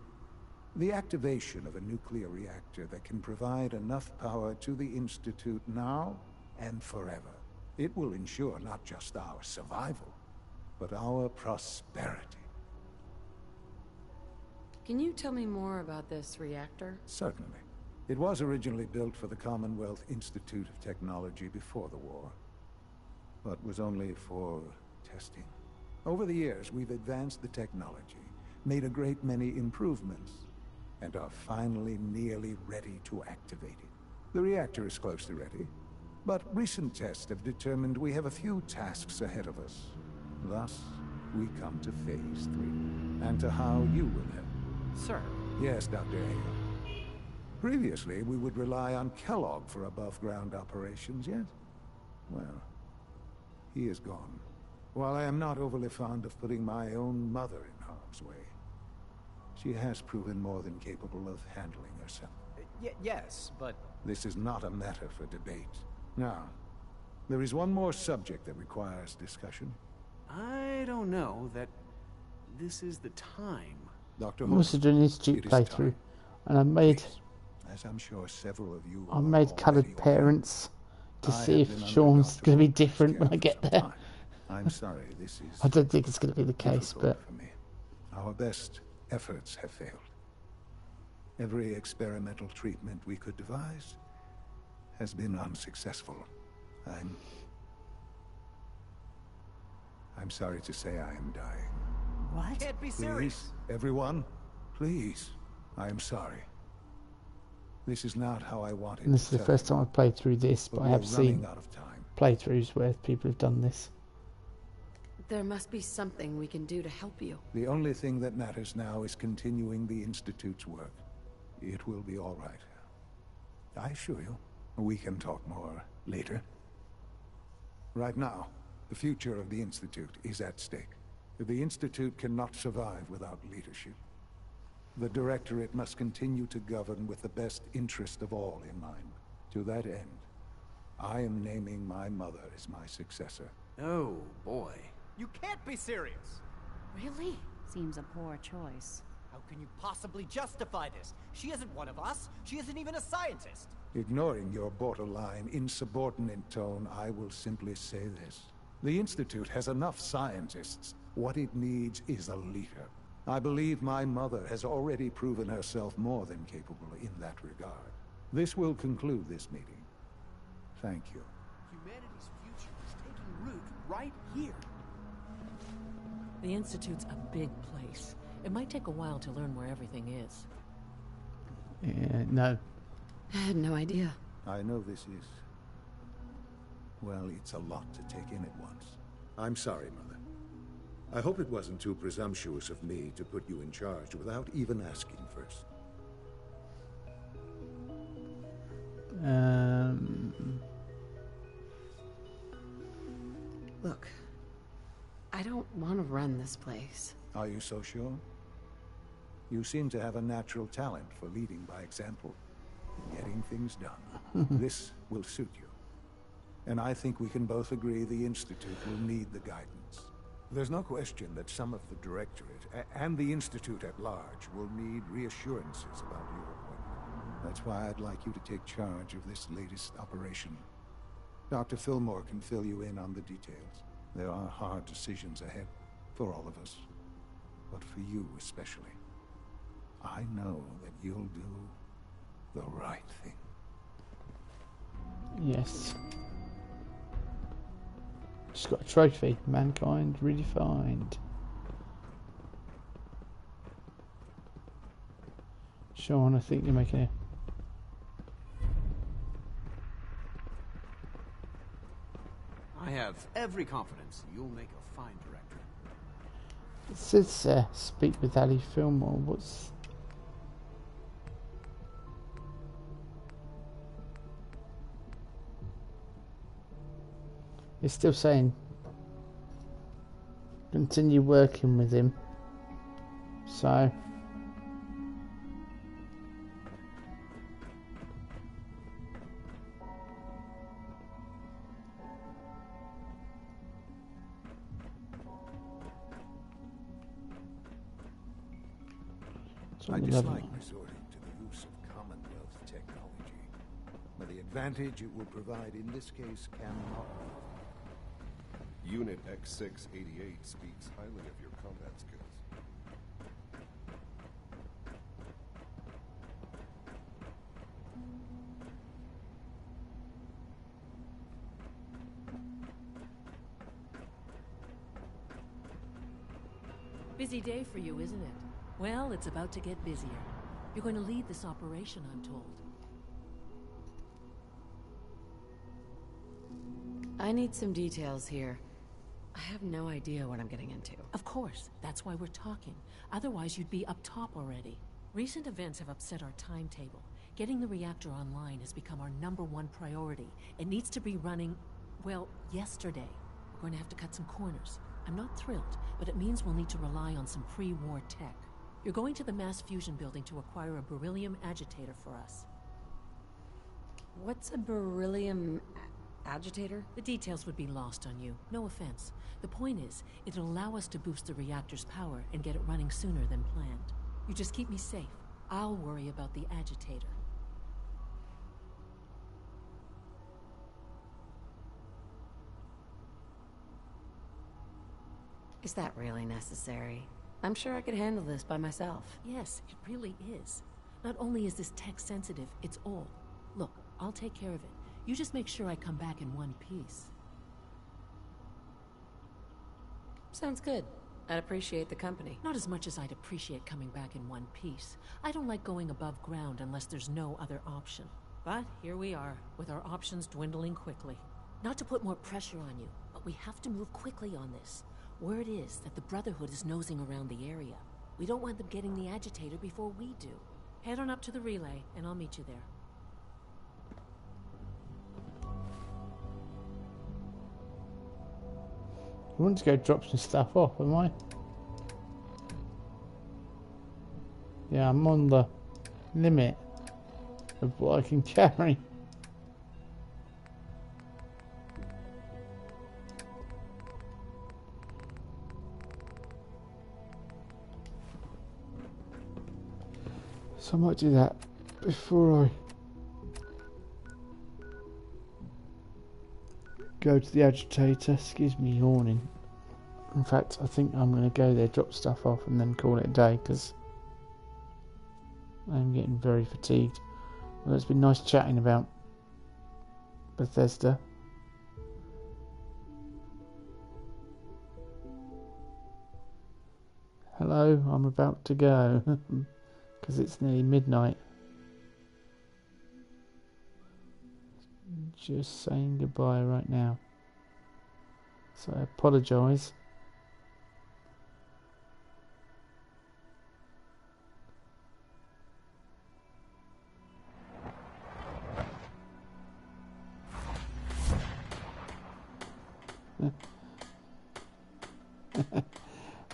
the activation of a nuclear reactor that can provide enough power to the Institute now and forever. It will ensure not just our survival, but our prosperity. Can you tell me more about this reactor? Certainly. It was originally built for the Commonwealth Institute of Technology before the war, but was only for testing. Over the years, we've advanced the technology, made a great many improvements, and are finally nearly ready to activate it. The reactor is close to ready, but recent tests have determined we have a few tasks ahead of us. Thus, we come to Phase 3, and to how you will help. Sir? Yes, Dr. Hale. Previously, we would rely on Kellogg for above-ground operations, yet, well, he is gone. While I am not overly fond of putting my own mother in harm's way, she has proven more than capable of handling herself. Yes, but... This is not a matter for debate. Now, there is one more subject that requires discussion. I don't know that this is the time. Dr. I'm also doing an Institute playthrough, and I made... As I'm sure several of you I made coloured parents to see if Sean's going to be different when I get there. I'm sorry, this is... I don't think it's going to be the case, but... For me. Our best efforts have failed. Every experimental treatment we could devise has been unsuccessful. I'm sorry to say I am dying. What? Can't be serious. Please, everyone, please. I am sorry. This is not how I wanted. And this is the first time I've played through this, but I have seen out of time. playthroughs where people have done this. There must be something we can do to help you. The only thing that matters now is continuing the Institute's work. It will be all right. I assure you, we can talk more later. Right now, the future of the Institute is at stake. The Institute cannot survive without leadership. The Directorate must continue to govern with the best interest of all in mind. To that end, I am naming my mother as my successor. Oh, boy. You can't be serious! Really? Seems a poor choice. How can you possibly justify this? She isn't one of us. She isn't even a scientist. Ignoring your borderline, insubordinate tone, I will simply say this. The Institute has enough scientists. What it needs is a leader. I believe my mother has already proven herself more than capable in that regard. This will conclude this meeting. Thank you. Humanity's future is taking root right here. The Institute's a big place. It might take a while to learn where everything is. Yeah, no. I had no idea. I know this is... well, it's a lot to take in at once. I'm sorry, Mother. I hope it wasn't too presumptuous of me to put you in charge without even asking first. Look, I don't want to run this place. Are you so sure? You seem to have a natural talent for leading by example, getting things done. This will suit you. And I think we can both agree the Institute will need the guidance. There's no question that some of the Directorate and the Institute at large will need reassurances about your appointment. That's why I'd like you to take charge of this latest operation. Dr. Fillmore can fill you in on the details. There are hard decisions ahead for all of us, but for you especially. I know that you'll do the right thing. Yes. Just got a trophy. Mankind redefined. Sean, I think you're making it. I have every confidence you'll make a fine director. It says speak with Ali Fillmore. What's... It's still saying continue working with him. So I dislike resorting to the use of Commonwealth technology, but the advantage it will provide in this case cannot. Unit X688 speaks highly of your combat skills. Busy day for you, isn't it? Well, it's about to get busier. You're going to lead this operation, I'm told. I need some details here. I have no idea what I'm getting into. Of course, that's why we're talking. Otherwise, you'd be up top already. Recent events have upset our timetable. Getting the reactor online has become our #1 priority. It needs to be running, well, yesterday. We're going to have to cut some corners. I'm not thrilled, but it means we'll need to rely on some pre-war tech. You're going to the mass fusion building to acquire a beryllium agitator for us. What's a beryllium agitator? The details would be lost on you. No offense. The point is, it'll allow us to boost the reactor's power and get it running sooner than planned. You just keep me safe. I'll worry about the agitator. Is that really necessary? I'm sure I could handle this by myself. Yes, it really is. Not only is this tech sensitive, it's old. Look, I'll take care of it. You just make sure I come back in one piece. Sounds good. I'd appreciate the company. Not as much as I'd appreciate coming back in one piece. I don't like going above ground unless there's no other option. But here we are, with our options dwindling quickly. Not to put more pressure on you, but we have to move quickly on this. Word is that the Brotherhood is nosing around the area. We don't want them getting the agitator before we do. Head on up to the relay, and I'll meet you there. I want to go drop some stuff off, am I? Yeah, I'm on the limit of what I can carry. So I might do that before I go to the agitator. Excuse me yawning. In fact, I think I'm going to go there, drop stuff off and then call it a day because I'm getting very fatigued. Well, it's been nice chatting about Bethesda. Hello, I'm about to go because it's nearly midnight. Just saying goodbye right now. So I apologise.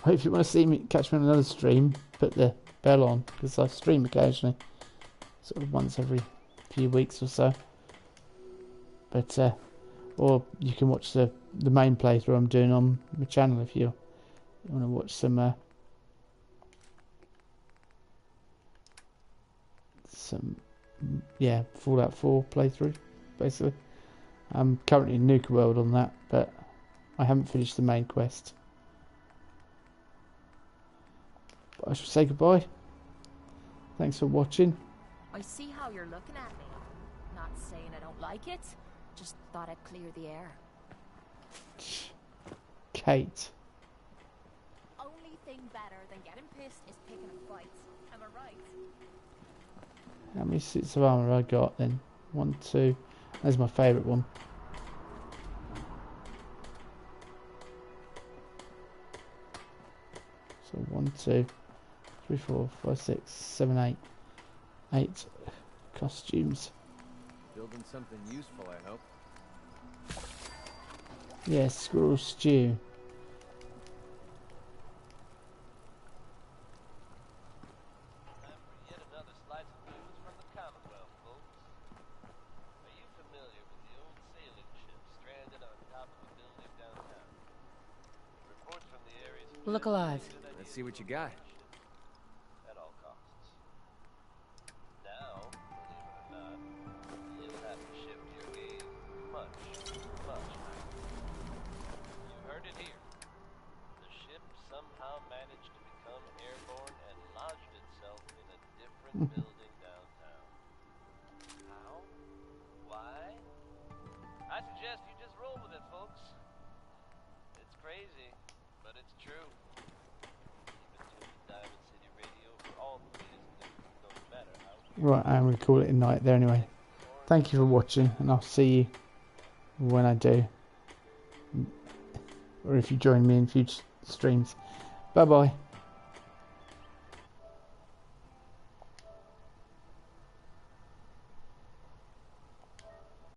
If you want to see me, catch me on another stream, put the bell on because I stream occasionally, sort of once every few weeks or so. But or you can watch the main playthrough I'm doing on my channel if you're You want to watch some Fallout 4 playthrough, basically. I'm currently in Nuka World on that, but I haven't finished the main quest. But I shall say goodbye. Thanks for watching. I see how you're looking at me. Not saying I don't like it, just thought I'd clear the air. Kate. Only thing better than getting pissed is picking a fight. Am I right? How many suits of armour have I got then? 1, 2. That's my favourite one. So 1, 2, 3, 4, 5, 6, 7, 8. 8 costumes. Building something useful, I hope. Yes, squirrel stew. Look alive. Let's see what you got. At all costs. Now, believe it or not, you'll have to shift your game much, much higher. You heard it here. The ship somehow managed to become airborne and lodged itself in a different building downtown. How? Why? I suggest you just roll with it, folks. It's crazy, but it's true. Right, I'm going to call it a night there anyway. Thank you for watching, and I'll see you when I do. Or if you join me in future streams. Bye bye.